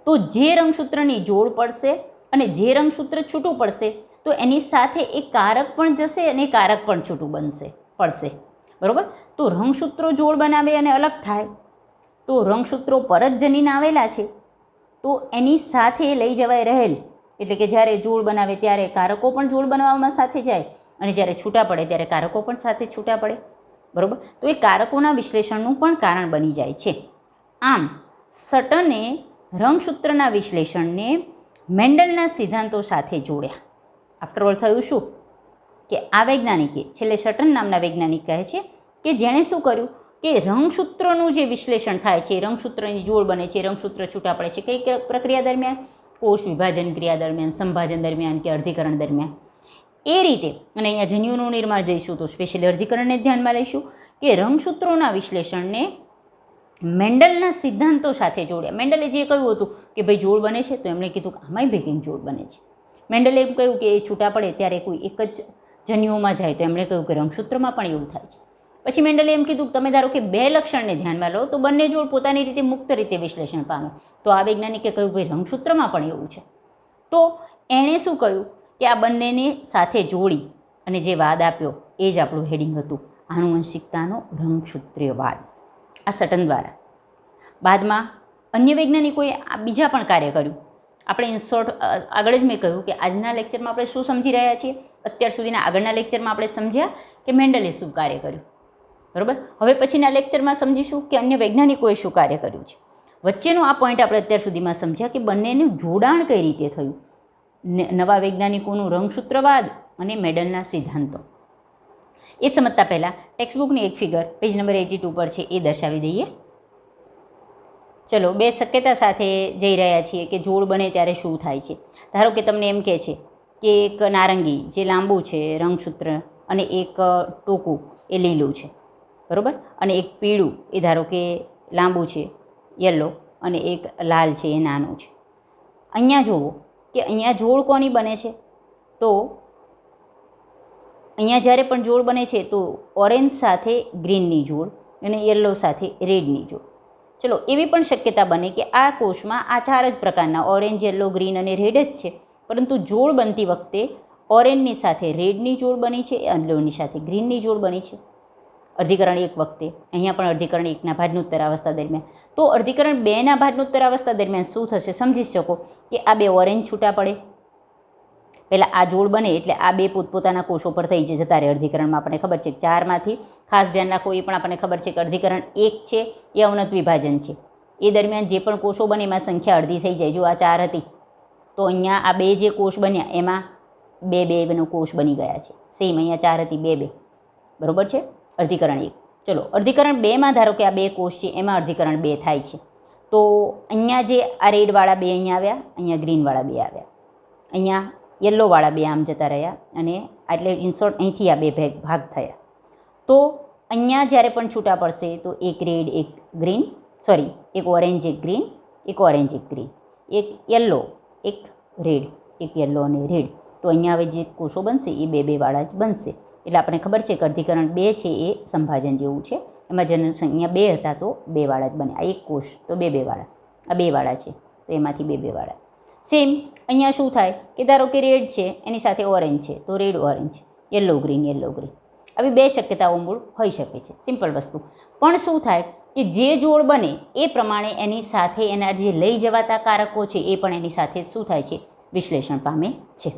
Speaker 1: તો જે રંગસૂત્રની જોડ પડશે અને જે રંગસૂત્ર છૂટું પડશે તો એની સાથે એ કારક પણ જશે અને કારક પણ છૂટું પડશે. બરાબર? તો રંગસૂત્રો જોડ બનાવે અને અલગ થાય. તો રંગસૂત્રો પર જ જનીન આવેલા છે તો એની સાથે લઈ જવાય રહેલ એટલે કે જ્યારે જોડ બનાવે ત્યારે કારકો પણ જોડ બનાવવામાં સાથે જાય અને જ્યારે છૂટા પડે ત્યારે કારકો પણ સાથે છૂટા પડે. બરાબર? તો એ કારકોના વિશ્લેષણનું પણ કારણ બની જાય છે. આમ સટને રંગસૂત્રના વિશ્લેષણને મેન્ડલના સિદ્ધાંતો સાથે જોડ્યા. આફ્ટર ઓલ થયું શું કે આ વૈજ્ઞાનિકે, છેલ્લે સટન નામના વૈજ્ઞાનિક કહે છે કે જેણે શું કર્યું કે રંગસૂત્રનું જે વિશ્લેષણ થાય છે, રંગસૂત્રની જોડ બને છે, રંગસૂત્ર છૂટા પડે છે કઈ પ્રક્રિયા દરમિયાન? કોષ વિભાજન ક્રિયા દરમિયાન, સંભાજન દરમિયાન કે અર્ધીકરણ દરમિયાન. એ રીતે, અને અહીંયા જન્યુનું નિર્માણ જઈશું તો સ્પેશિયલી અર્ધીકરણને ધ્યાનમાં લઈશું કે રંગસૂત્રોના વિશ્લેષણને મેન્ડલના સિદ્ધાંતો સાથે જોડ્યા. મેન્ડલે જે કહ્યું હતું કે ભાઈ જોડ બને છે તો એમણે કીધું કે આમાંય ભેગીને જોડ બને છે. મેન્ડલે એમ કહ્યું કે એ છૂટા પડે ત્યારે કોઈ એક જ જન્યુઓમાં જાય તો એમણે કહ્યું કે રંગસૂત્રમાં પણ એવું થાય છે. પછી મેન્ડલે એમ કીધું કે તમે ધારો કે 2 લક્ષણને ધ્યાનમાં લો તો બંને જોડ પોતાની રીતે મુક્ત રીતે વિશ્લેષણ પામે. તો આ વૈજ્ઞાનિકે કહ્યું ભાઈ રંગસૂત્રમાં પણ એવું છે. તો એણે શું કહ્યું કે આ બંનેને સાથે જોડી અને જે વાદ આપ્યો એ જ આપણું હેડિંગ હતું, આનુવંશિકતાનો રંગસૂત્રીયવાદ. આ સટન દ્વારા. બાદમાં અન્ય વૈજ્ઞાનિકોએ બીજા પણ કાર્ય કર્યું. આપણે ઇન શોર્ટ આગળ જ મેં કહ્યું કે આજના લેક્ચરમાં આપણે શું સમજી રહ્યા છીએ, અત્યાર સુધીના આગળના લેક્ચરમાં આપણે સમજ્યા કે મેન્ડલે શું કાર્ય કર્યું. બરાબર? હવે પછીના લેક્ચરમાં સમજીશું કે અન્ય વૈજ્ઞાનિકોએ શું કાર્ય કર્યું છે. વચ્ચેનો આ પોઈન્ટ આપણે અત્યાર સુધીમાં સમજ્યા કે બંનેનું જોડાણ કઈ રીતે થયું. નવા વૈજ્ઞાનિકોનું રંગસૂત્રવાદ અને મેન્ડલના સિદ્ધાંતો. એ સમજતા પહેલાં ટેક્સ્ટબુકની એક ફિગર પેજ નંબર 82 પર છે એ દર્શાવી દઈએ. ચલો, 2 શક્યતા સાથે જઈ રહ્યા છીએ કે જોડ બને ત્યારે શું થાય છે. ધારો કે તમને એમ કહે છે કે એક નારંગી જે લાંબુ છે રંગસૂત્ર અને એક ટૂંકું એ લીલું છે. બરાબર? અને એક પીળું એ ધારો કે લાંબુ છે યલો અને એક લાલ છે એ નાનું છે. અહીંયા જુઓ કે અહીંયા જોડ કોની બને છે? તો અહીંયા જ્યારે પણ જોડ બને છે તો ઓરેન્જ સાથે ગ્રીનની જોડ અને યલો સાથે રેડની જોડ. ચલો, એવી પણ શક્યતા બને કે આ કોષમાં આ 4 જ પ્રકારના ઓરેન્જ, યલો, ગ્રીન અને રેડ જ છે, પરંતુ જોડ બનતી વખતે ઓરેન્જની સાથે રેડની જોડ બની છે, યલોની સાથે ગ્રીનની જોડ બની છે. અર્ધીકરણ 1 વખતે અહીંયા પણ અર્ધીકરણ 1ના ભાજનોત્તર અવસ્થા દરમિયાન. તો અર્ધીકરણ 2ના ભાજનોત્તર અવસ્થા દરમિયાન શું થશે સમજી શકો કે આ 2 ઓરેન્જ છૂટા પડે. પહેલાં આ જોડ બને એટલે આ 2 પોતપોતાના કોષો પર થઈ જતા રહે. અર્ધીકરણમાં આપણને ખબર છે કે 4માંથી ખાસ ધ્યાન રાખો એ પણ આપણને ખબર છે કે અર્ધીકરણ 1 છે એ અવનત વિભાજન છે. એ દરમિયાન જે પણ કોષો બને એમાં સંખ્યા અડધી થઈ જાય. જો આ 4 હતી તો અહીંયા આ 2 જે કોષ બન્યા એમાં 2 કોષ બની ગયા છે. સેમ અહીંયા 4 હતી 2. બરાબર છે? અર્ધીકરણ 1. ચલો, અર્ધીકરણ 2માં ધારો કે આ 2 કોષ છે એમાં અર્ધીકરણ 2 થાય છે. તો અહીંયા જે આ રેડવાળા 2 અહીંયા આવ્યા, અહીંયા ગ્રીનવાળા 2 આવ્યા, અહીંયા યલોવાળા 2 આમ જતા રહ્યા અને એટલે ઇનશોર્ટ અહીંથી આ 2 ભાગ થયા. તો અહીંયા જ્યારે પણ છૂટા પડશે તો એક રેડ એક ગ્રીન, સોરી એક ઓરેન્જ એક ગ્રીન, એક ઓરેન્જ એક ગ્રીન, એક યલો એક રેડ, એક યલો અને રેડ. તો અહીંયા હવે જે કોષો બનશે એ 2 વાળા જ બનશે. એટલે આપણે ખબર છે કે અર્ધીકરણ 2 છે એ સંભાજન જેવું છે એમાં જનસંખ્યા 2 હતા તો 2 વાળા જ બને. આ એક કોષ તો 2 વાળા, આ 2 વાળા છે તો એમાંથી 2 વાળા. સેમ અહીંયા શું થાય કે ધારો કે રેડ છે એની સાથે ઓરેન્જ છે તો red orange, yellow green yellow green. આવી 2 શક્યતાઓ મૂળ હોઈ શકે છે, સિમ્પલ વસ્તુ. પણ શું થાય કે જે જોડ બને એ પ્રમાણે એની સાથે એના જે લઈ જવાતા કારકો છે એ પણ એની સાથે શું થાય છે, વિશ્લેષણ પામે છે.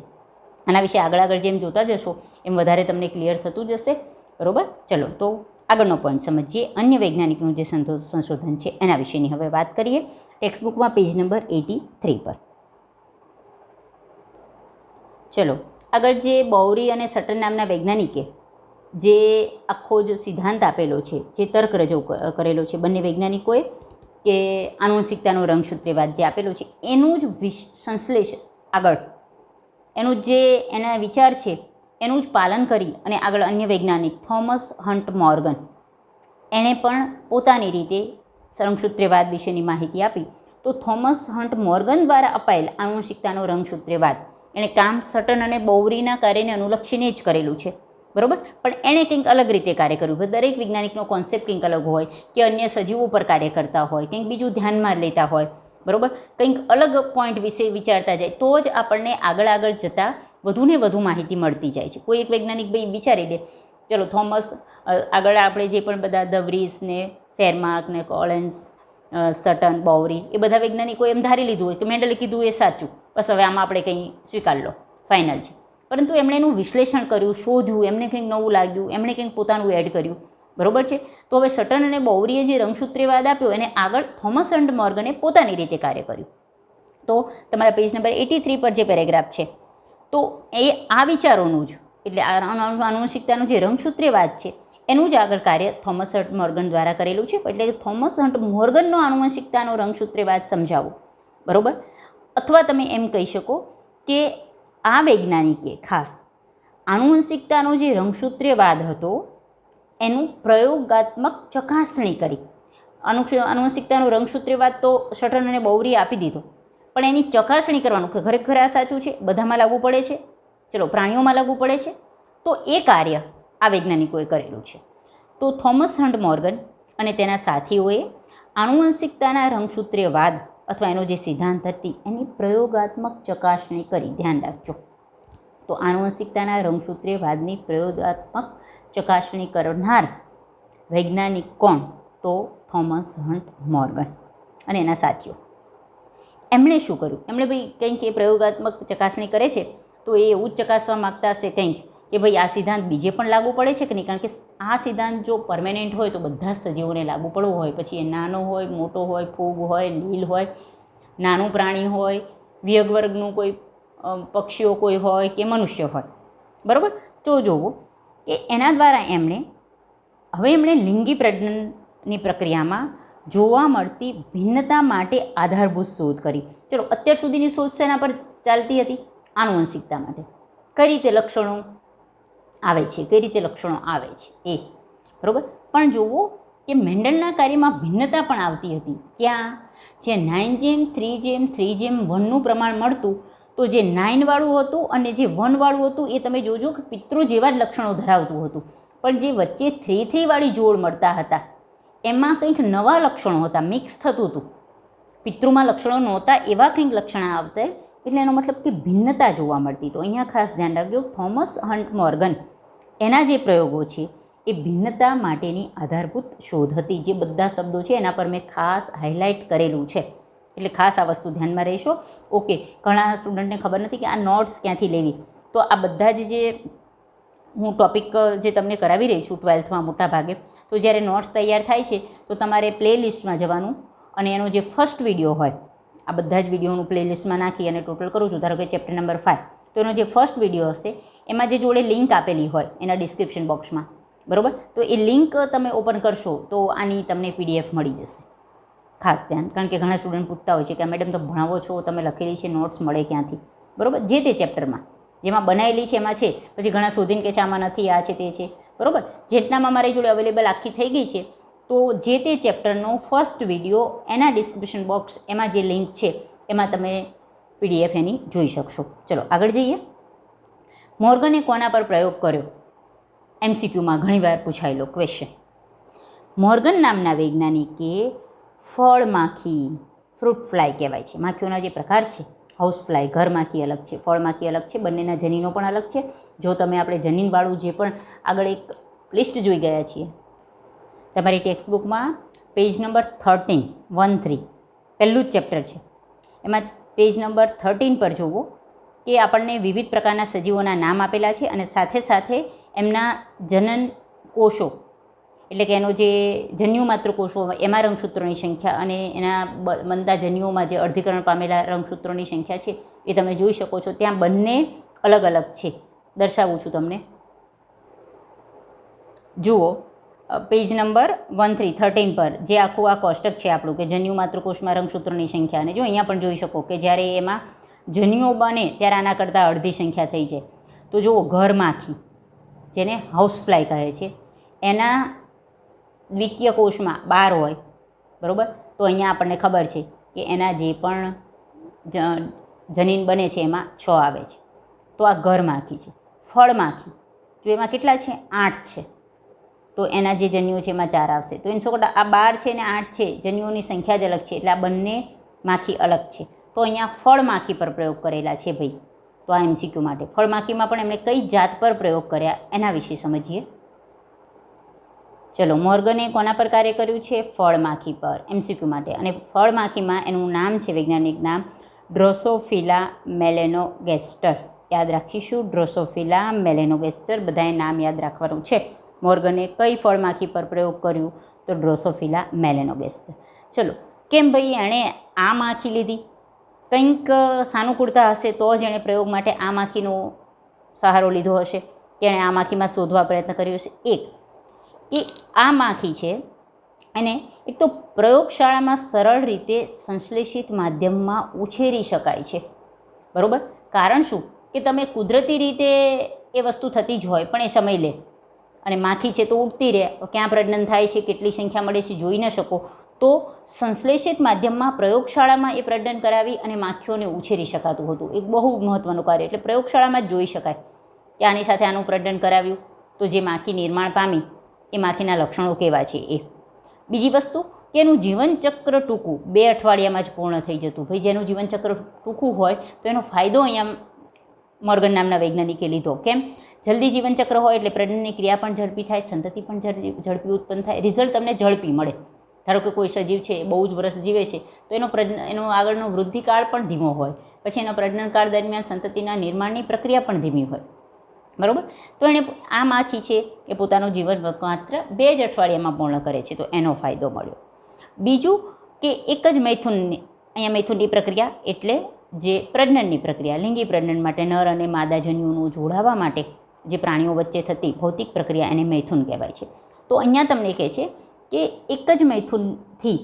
Speaker 1: આના વિશે આગળ જેમ જોતા જશો એમ વધારે તમને ક્લિયર થતું જશે, બરાબર. ચલો તો આગળનો પોઈન્ટ સમજીએ. અન્ય વૈજ્ઞાનિકનું જે સંશોધન છે એના વિશેની હવે વાત કરીએ. ટેક્સ્ટબુકમાં પેજ નંબર 83 પર. ચલો આગળ જે બોવરી અને સટન નામના વૈજ્ઞાનિકે જે આખો જ સિદ્ધાંત આપેલો છે, જે તર્ક રજૂ કરેલો છે બંને વૈજ્ઞાનિકોએ, કે આનુવંશિકતાનો રંગસૂત્રવાદ જે આપેલો છે એનું જ સંશ્લેષણ આગળ એનું જે એના વિચાર છે એનું જ પાલન કરી અને આગળ અન્ય વૈજ્ઞાનિક થોમસ હન્ટ મોર્ગન એણે પણ પોતાની રીતે રંગસૂત્રવાદ વિશેની માહિતી આપી. તો થોમસ હન્ટ મોર્ગન દ્વારા અપાયેલ આનુવંશિકતાનો રંગસૂત્રવાદ એણે કામ સટન અને બોવરીના કાર્યને અનુલક્ષીને જ કરેલું છે, બરાબર. પણ એણે કંઈક અલગ રીતે કાર્ય કર્યું. દરેક વૈજ્ઞાનિકનો કોન્સેપ્ટ કંઈક અલગ હોય, કે અન્ય સજીવો પર કાર્ય કરતા હોય, કંઈક બીજું ધ્યાનમાં લેતા હોય, બરાબર. કંઈક અલગ પોઈન્ટ વિશે વિચારતા જાય તો જ આપણને આગળ જતાં વધુને વધુ માહિતી મળતી જાય છે. કોઈ એક વૈજ્ઞાનિક ભાઈ વિચારી દે, ચલો થોમસ આગળ આપણે જે પણ બધા ધ વ્રીસ ને શેરમાર્ક ને કોલિન્સ, સટન, બોવરી એ બધા વૈજ્ઞાનિકો એમ ધારી લીધું હોય કે મેન્ડલે કીધું એ સાચું, બસ હવે આમાં આપણે કંઈ સ્વીકાર લો, ફાઇનલ છે. પરંતુ એમણે એનું વિશ્લેષણ કર્યું, શોધ્યું, એમને કંઈક નવું લાગ્યું, એમણે કંઈક પોતાનું એડ કર્યું, બરાબર છે. તો હવે સટન અને બોવરીએ જે રંગસૂત્રવાદ આપ્યો એને આગળ થોમસ હન્ટ મોર્ગને પોતાની રીતે કાર્ય કર્યું. તો તમારા પેજ નંબર 83 પર જે પેરેગ્રાફ છે તો એ આ વિચારોનું જ, એટલે આનુવંશિકતાનું જે રંગસૂત્રવાદ છે એનું જ આગળ કાર્ય થોમસ હન્ટ મોર્ગન દ્વારા કરેલું છે. એટલે કે થોમસ હન્ટ મોર્ગનનો આનુવંશિકતાનો રંગસૂત્રવાદ સમજાવો, બરાબર. અથવા તમે એમ કહી શકો કે આ વૈજ્ઞાનિકે ખાસ આનુવંશિકતાનો જે રંગસૂત્રવાદ હતો એનું પ્રયોગાત્મક ચકાસણી કરી. આનુવંશિકતાનો રંગસૂત્રવાદ તો સટન અને બોવરીએ આપી દીધો, પણ એની ચકાસણી કરવાનું કે ખરેખર આ સાચું છે, બધામાં લાગુ પડે છે, ચલો પ્રાણીઓમાં લાગુ પડે છે, તો એ કાર્ય આ વૈજ્ઞાનિકોએ કરેલું છે. તો થોમસ હન્ટ મોર્ગન અને તેના સાથીઓએ આનુવંશિકતાના રંગસૂત્રવાદ અથવા એનો જે સિદ્ધાંત હતી એની પ્રયોગાત્મક ચકાસણી કરી. ધ્યાન રાખજો. તો આનુવંશિકતાના રંગસૂત્રવાદની પ્રયોગાત્મક ચકાસણી કરનાર વૈજ્ઞાનિક કોણ? તો થોમસ હન્ટ મોર્ગન અને એના સાથીઓ. એમણે શું કર્યું? એમણે ભાઈ કંઈક એ પ્રયોગાત્મક ચકાસણી કરે છે તો એ એવું જ ચકાસવા માગતા હશે કંઈક કે ભાઈ આ સિદ્ધાંત બીજે પણ લાગુ પડે છે કે નહીં. કારણ કે આ સિદ્ધાંત જો પરમેનન્ટ હોય તો બધા સજીવોને લાગુ પડવો હોય, પછી એ નાનો હોય, મોટો હોય, ફૂગ હોય, લીલ હોય, નાનું પ્રાણી હોય, વિહંગ વર્ગનું કોઈ પક્ષીઓ કોઈ હોય કે મનુષ્ય હોય, બરાબર. તો જુઓ કે એના દ્વારા એમણે લિંગી પ્રજનનની પ્રક્રિયામાં જોવા મળતી ભિન્નતા માટે આધારભૂત શોધ કરી. ચલો અત્યાર સુધીની શોધ શેના પર ચાલતી હતી? આનુવંશિકતા માટે. કઈ રીતે લક્ષણો આવે છે, કઈ રીતે લક્ષણો આવે છે એ, બરાબર. પણ જુઓ કે મેન્ડલના કાર્યમાં ભિન્નતા પણ આવતી હતી. ક્યાં? જે 9:3:3:1નું પ્રમાણ મળતું, તો જે 9 વાળું હતું અને જે 1 વાળું હતું એ તમે જોજો કે પિતૃ જેવા જ લક્ષણો ધરાવતું હતું. પણ જે વચ્ચે 3:3 વાળી જોડ મળતા હતા એમાં કંઈક નવા લક્ષણો હતા, મિક્સ થતું હતું. પિતૃમાં લક્ષણો નહોતા એવા કંઈક લક્ષણો આવતા, એટલે એનો મતલબ કે ભિન્નતા જોવા મળતી. તો અહીંયા ખાસ ધ્યાન રાખજો, થોમસ હન્ટ મોર્ગન એના જે પ્રયોગો છે એ ભિન્નતા માટેની આધારભૂત શોધ હતી. જે બધા શબ્દો છે એના પર મેં ખાસ હાઇલાઇટ કરેલું છે, એટલે ખાસ આ વસ્તુ ધ્યાનમાં રહેશો. ઓકે, ઘણા સ્ટુડન્ટને ખબર નથી કે આ નોટ્સ ક્યાંથી લેવી. તો આ બધા જ જે હું ટૉપિક જે તમને કરાવી રહી છું 12થમાં મોટા ભાગે, તો જ્યારે નોટ્સ તૈયાર થાય છે તો તમારે પ્લેલિસ્ટમાં જવાનું અને એનો જે ફર્સ્ટ વિડીયો હોય, આ બધા જ વિડીયોનું પ્લેલિસ્ટમાં નાખી અને ટોટલ કરું છું. ધારો કે ચેપ્ટર નંબર 5, તો એનો જે ફર્સ્ટ વિડીયો હશે એમાં જે જોડે લિંક આપેલી હોય એના ડિસ્ક્રિપ્શન બોક્સમાં, બરાબર. તો એ લિંક તમે ઓપન કરશો તો આની તમને PDF મળી જશે. ખાસ ધ્યાન, કારણ કે ઘણા સ્ટુડન્ટ પૂછતા હોય છે કે મેડમ તમે ભણાવો છો, તમે લખેલી છે નોટ્સ મળે ક્યાંથી, બરાબર. જે તે ચેપ્ટરમાં જેમાં બનાવેલી છે એમાં છે, પછી ઘણા શોધીને કે છે આમાં નથી, આ છે તે છે, બરાબર. જેટલામાં મારી જોડે અવેલેબલ આખી થઈ ગઈ છે, તો જે તે ચેપ્ટરનો ફર્સ્ટ વિડીયો એના ડિસ્ક્રિપ્શન બોક્સ એમાં જે લિંક છે એમાં તમે PDF એની જોઈ શકશો. ચલો આગળ જઈએ. મોર્ગને કોના પર પ્રયોગ કર્યો? MCQમાં ઘણીવાર પૂછાયેલો ક્વેશ્ચન. મોર્ગન નામના વૈજ્ઞાનિકે ફળ માખી, ફ્રૂટ ફ્લાય કહેવાય છે, માખીઓના જે પ્રકાર છે, હાઉસ ફ્લાય, ઘર માખી અલગ છે, ફળ માખી અલગ છે, બંનેના જનીનો પણ અલગ છે. જો તમે આપણે જનીનવાળું જે પણ આગળ એક લિસ્ટ જોઈ ગયા છીએ, તમારી ટેક્સ્ટબુકમાં પેજ નંબર 13 પહેલું જ ચેપ્ટર છે, એમાં પેજ નંબર 13 પર જુઓ કે આપણને વિવિધ પ્રકારના સજીવોના નામ આપેલા છે અને સાથે સાથે એમના જનન કોષો, એટલે કે એનો જે જન્યુમાત્ર કોષો એમાં રંગસૂત્રોની સંખ્યા અને એના બનતા જન્યુઓમાં જે અર્ધીકરણ પામેલા રંગસૂત્રોની સંખ્યા છે એ તમે જોઈ શકો છો. ત્યાં બંને અલગ અલગ છે. દર્શાવું છું તમને. જુઓ પેજ નંબર 13 પર જે આખું આ કોષ્ટક છે આપણું, કે જન્યુમાત્ર કોષમાં રંગસૂત્રોની સંખ્યા, અને જો અહીંયા પણ જોઈ શકો કે જ્યારે એમાં જન્યુઓ બને ત્યારે આના કરતાં અડધી સંખ્યા થઈ જાય. તો જુઓ ઘર માખી, જેને હાઉસ ફ્લાય કહે છે, એના દ્વિકીય કોષમાં 12 હોય, બરાબર. તો અહીંયા આપણને ખબર છે કે એના જે પણ જનીન બને છે એમાં 6 આવે છે. તો આ ઘર માખી છે. ફળ માખી, જો એમાં કેટલા છે? 8 છે. તો એના જે જન્યુઓ છે એમાં 4 આવશે. તો એની છોકરા આ 12 છે ને 8 છે, જન્યુઓની સંખ્યા જ અલગ છે, એટલે આ બંને માખી અલગ છે. તો અહીંયા ફળ માખી પર પ્રયોગ કરેલા છે ભાઈ. તો આ MCQ માટે ફળ માખીમાં પણ એમણે કઈ જાત પર પ્રયોગ કર્યા એના વિશે સમજીએ. ચલો, મોર્ગને કોના પર કાર્ય કર્યું છે? ફળ માખી પર, MCQ માટે. અને ફળ માખીમાં એનું નામ છે, વૈજ્ઞાનિક નામ ડ્રોસોફિલા મેલેનોગેસ્ટર. યાદ રાખીશું, ડ્રોસોફિલા મેલેનોગેસ્ટર, બધાએ નામ યાદ રાખવાનું છે. મોર્ગને કઈ ફળ માખી પર પ્રયોગ કર્યું? તો ડ્રોસોફિલા મેલેનોગેસ્ટર. ચલો, કેમ ભાઈ એણે આ માખી લીધી? કંઈક સાનુકૂળતા હશે તો જ એણે પ્રયોગ માટે આ માખીનો સહારો લીધો હશે, કે એણે આ માખીમાં શોધવા પ્રયત્ન કર્યો હશે. એક કે આ માખી છે અને એક તો પ્રયોગશાળામાં સરળ રીતે સંશ્લેષિત માધ્યમમાં ઉછેરી શકાય છે, બરાબર. કારણ શું? કે તમે કુદરતી રીતે એ વસ્તુ થતી જ હોય પણ એ સમય લે, અને માખી છે તો ઉડતી રહે, ક્યાં પ્રજનન થાય છે, કેટલી સંખ્યા મળે છે જોઈ ન શકો. તો સંશ્લેષિત માધ્યમમાં પ્રયોગશાળામાં એ પ્રજનન કરાવી અને માખીઓને ઉછેરી શકાતું હતું. એક બહુ મહત્ત્વનું કાર્ય, એટલે પ્રયોગશાળામાં જ જોઈ શકાય કે આની સાથે આનું પ્રજનન કરાવ્યું તો જે માખી નિર્માણ પામી એ માખીના લક્ષણો કેવા છે એ. બીજી વસ્તુ કે એનું જીવનચક્ર ટૂંકું, 2 અઠવાડિયામાં જ પૂર્ણ થઈ જતું. ભાઈ જેનું જીવનચક્ર ટૂંકું હોય તો એનો ફાયદો અહીંયા મોર્ગન નામના વૈજ્ઞાનિકે લીધો. કેમ? જલ્દી જીવનચક્ર હોય એટલે પ્રજનનની ક્રિયા પણ ઝડપી થાય, સંતતિ પણ ઝડપી ઉત્પન્ન થાય, રિઝલ્ટ તમને ઝડપી મળે. ધારો કે કોઈ સજીવ છે બહુ જ વર્ષ જીવે છે તો એનો આગળનો વૃદ્ધિકાળ પણ ધીમો હોય, પછી એનો પ્રજનનકાળ દરમિયાન સંતતિના નિર્માણની પ્રક્રિયા પણ ધીમી હોય, બરાબર. તો એણે આ માખી છે એ પોતાનું જીવન માત્ર 2 જ અઠવાડિયામાં પૂર્ણ કરે છે, તો એનો ફાયદો મળ્યો. બીજું કે એક જ મૈથુનની, અહીંયા મૈથુનની પ્રક્રિયા એટલે જે પ્રજનનની પ્રક્રિયા, લિંગી પ્રજનન માટે નર અને માદા જન્યુઓનું જોડાવા માટે જે પ્રાણીઓ વચ્ચે થતી ભૌતિક પ્રક્રિયા એને મૈથુન કહેવાય છે. તો અહીંયા તમને કહે છે કે એક જ મૈથુનથી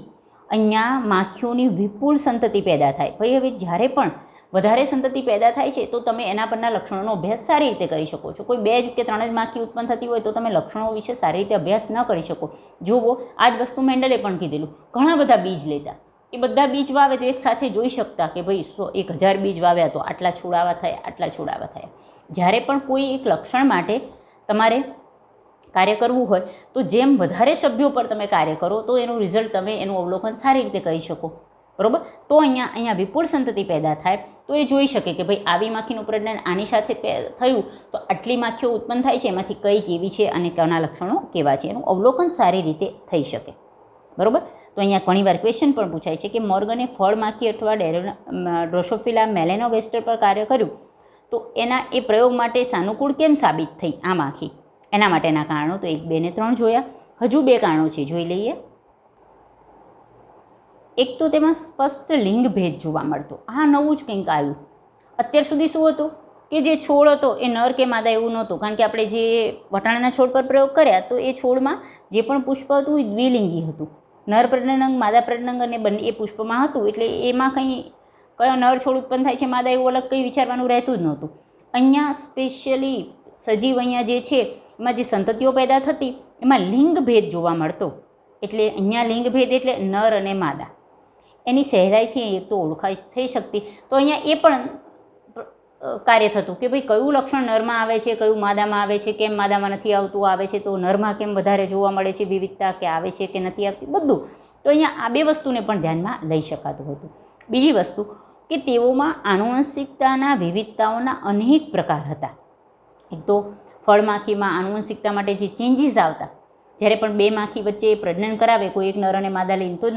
Speaker 1: અહીંયા માખીઓની વિપુલ સંતતિ પેદા થાય. ભાઈ હવે જ્યારે પણ વધારે સંતતિ પેદા થાય છે તો તમે એના પરના લક્ષણોનો અભ્યાસ સારી રીતે કરી શકો છો. કોઈ 2 કે 3 જ માખી ઉત્પન્ન થતી હોય તો તમે લક્ષણો વિશે સારી રીતે અભ્યાસ ન કરી શકો. જુઓ, આ જ વસ્તુ મેન્ડલે પણ કીધેલું, ઘણા બધા બીજ લેતા, એ બધા બીજ વાવે તો એક સાથે જોઈ શકતા કે ભાઈ 1000 બીજ વાવ્યા તો આટલા છોડાવા થયા, આટલા છોડાવા થયા. જ્યારે પણ કોઈ એક લક્ષણ માટે તમારે કાર્ય કરવું હોય તો જેમ વધારે સભ્યો પર તમે કાર્ય કરો તો એનું રિઝલ્ટ તમે એનું અવલોકન સારી રીતે કરી શકો, બરાબર. તો અહીંયા વિપુલ સંતતિ પેદા થાય તો એ જોઈ શકે કે ભાઈ આવી માખીનું પ્રજનન આની સાથે થયું તો આટલી માખીઓ ઉત્પન્ન થાય છે, એમાંથી કઈ કેવી છે અને કના લક્ષણો કેવા છે, એનું અવલોકન સારી રીતે થઈ શકે, બરાબર. તો અહીંયા ઘણીવાર ક્વેશ્ચન પણ પૂછાય છે કે મોર્ગને ફળ માખી અથવા ડ્રોસોફિલા મેલેનોગેસ્ટર પર કાર્ય કર્યું તો એના એ પ્રયોગ માટે સાનુકૂળ કેમ સાબિત થઈ આ માખી? એના માટેના કારણો તો 1, 2 ને 3 જોયા. હજુ 2 કારણો છે, જોઈ લઈએ. એક તો તેમાં સ્પષ્ટ લિંગભેદ જોવા મળતો. આ નવું જ કંઈક આવ્યું. અત્યાર સુધી શું હતું કે જે છોડ હતો એ નર કે માદા એવું નહોતું, કારણ કે આપણે જે વટાણાના છોડ પર પ્રયોગ કર્યા તો એ છોડમાં જે પણ પુષ્પ હતું એ દ્વિલિંગી હતું. નર પ્રજનન, માદા પ્રજનન અને બંને એ પુષ્પમાં હતું, એટલે એમાં કંઈ કયો નર છોડ ઉત્પન્ન થાય છે માદા એવું અલગ કંઈ વિચારવાનું રહેતું જ નહોતું. અહીંયા સ્પેશિયલી સજીવ અહીંયા જે છે એમાં જે સંતતિઓ પેદા થતી એમાં લિંગભેદ જોવા મળતો. એટલે અહીંયા લિંગભેદ એટલે નર અને માદા એની સહેલાઈથી એક તો ઓળખાઈ થઈ શકતી. તો અહીંયા એ પણ કાર્ય થતું કે ભાઈ કયું લક્ષણ નરમાં આવે છે, કયું માદામાં આવે છે, કેમ માદામાં નથી આવતું, આવે છે તો નરમાં કેમ વધારે જોવા મળે છે વિવિધતા, કે આવે છે કે નથી આવતી, બધું. તો અહીંયા આ બે વસ્તુને પણ ધ્યાનમાં લઈ શકાતું હતું. બીજી વસ્તુ કે તેઓમાં આનુવંશિકતાના વિવિધતાઓના અનેક પ્રકાર હતા. એક તો ફળમાખીમાં આનુવંશિકતા માટે જે ચેન્જીસ આવતા, જ્યારે પણ બે માખી વચ્ચે પ્રજનન કરાવે કોઈ એક નર અને માદા લઈને, તો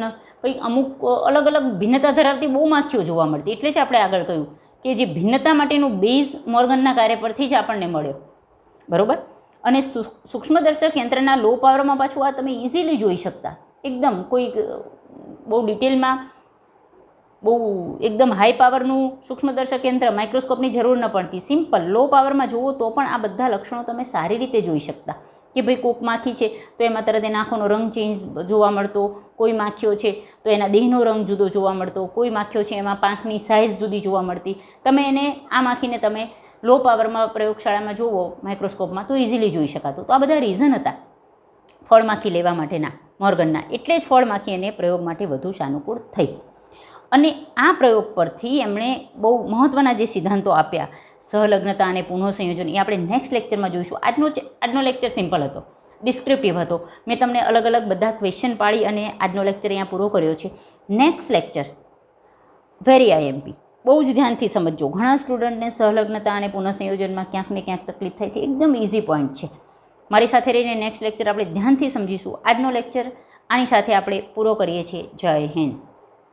Speaker 1: કંઈક અમુક અલગ અલગ ભિન્નતા ધરાવતી બહુ માખીઓ જોવા મળતી. એટલે જ આપણે આગળ કહ્યું કે જે ભિન્નતા માટેનું બેઝ મોર્ગનના કાર્ય પરથી જ આપણને મળ્યો, બરાબર. અને સૂક્ષ્મદર્શક યંત્રના લો પાવરમાં પાછું આ તમે ઇઝીલી જોઈ શકતા, એકદમ કોઈ બહુ ડિટેલમાં, બહુ એકદમ હાઈ પાવરનું સૂક્ષ્મદર્શક યંત્ર, માઇક્રોસ્કોપની જરૂર ન પડતી, સિમ્પલ લો પાવરમાં જુઓ તો પણ આ બધા લક્ષણો તમે સારી રીતે જોઈ શકતા. કે ભાઈ કોક માખી છે તો એમાં તરત એના આંખોનો રંગ ચેન્જ જોવા મળતો, કોઈ માખીઓ છે તો એના દેહનો રંગ જુદો જોવા મળતો, કોઈ માખીઓ છે એમાં પાંખની સાઇઝ જુદી જોવા મળતી. તમે એને આ માખીને તમે લો પાવરમાં પ્રયોગશાળામાં જુઓ માઇક્રોસ્કોપમાં તો ઇઝીલી જોઈ શકાતું. તો આ બધા રીઝન હતા ફળમાખી લેવા માટેના મોર્ગનના. એટલે જ ફળમાખી એને પ્રયોગ માટે વધુ સાનુકૂળ થઈ. અને આ પ્રયોગ પરથી એમણે બહુ મહત્ત્વના જે સિદ્ધાંતો આપ્યા, સહલગ્નતા અને પુનઃસંયોજન, એ આપણે નેક્સ્ટ લેક્ચરમાં જોઈશું. આજનો લેક્ચર સિમ્પલ હતો, ડિસ્ક્રિપ્ટિવ હતો. મેં તમને અલગ અલગ બધા ક્વેશ્ચન પાડી અને આજનો લેક્ચર અહીંયા પૂરો કર્યો છે. નેક્સ્ટ લેક્ચર વેરી આઈએમપી, બહુ જ ધ્યાનથી સમજજો. ઘણા સ્ટુડન્ટને સહલગ્નતા અને પુનઃસંયોજનમાં ક્યાંક ને ક્યાંક તકલીફ થાય છે, એકદમ ઇઝી પોઈન્ટ છે. મારી સાથે રહીને નેક્સ્ટ લેક્ચર આપણે ધ્યાનથી સમજીશું. આજનો લેક્ચર આની સાથે આપણે પૂરો કરીએ છીએ. જય હિન્દ.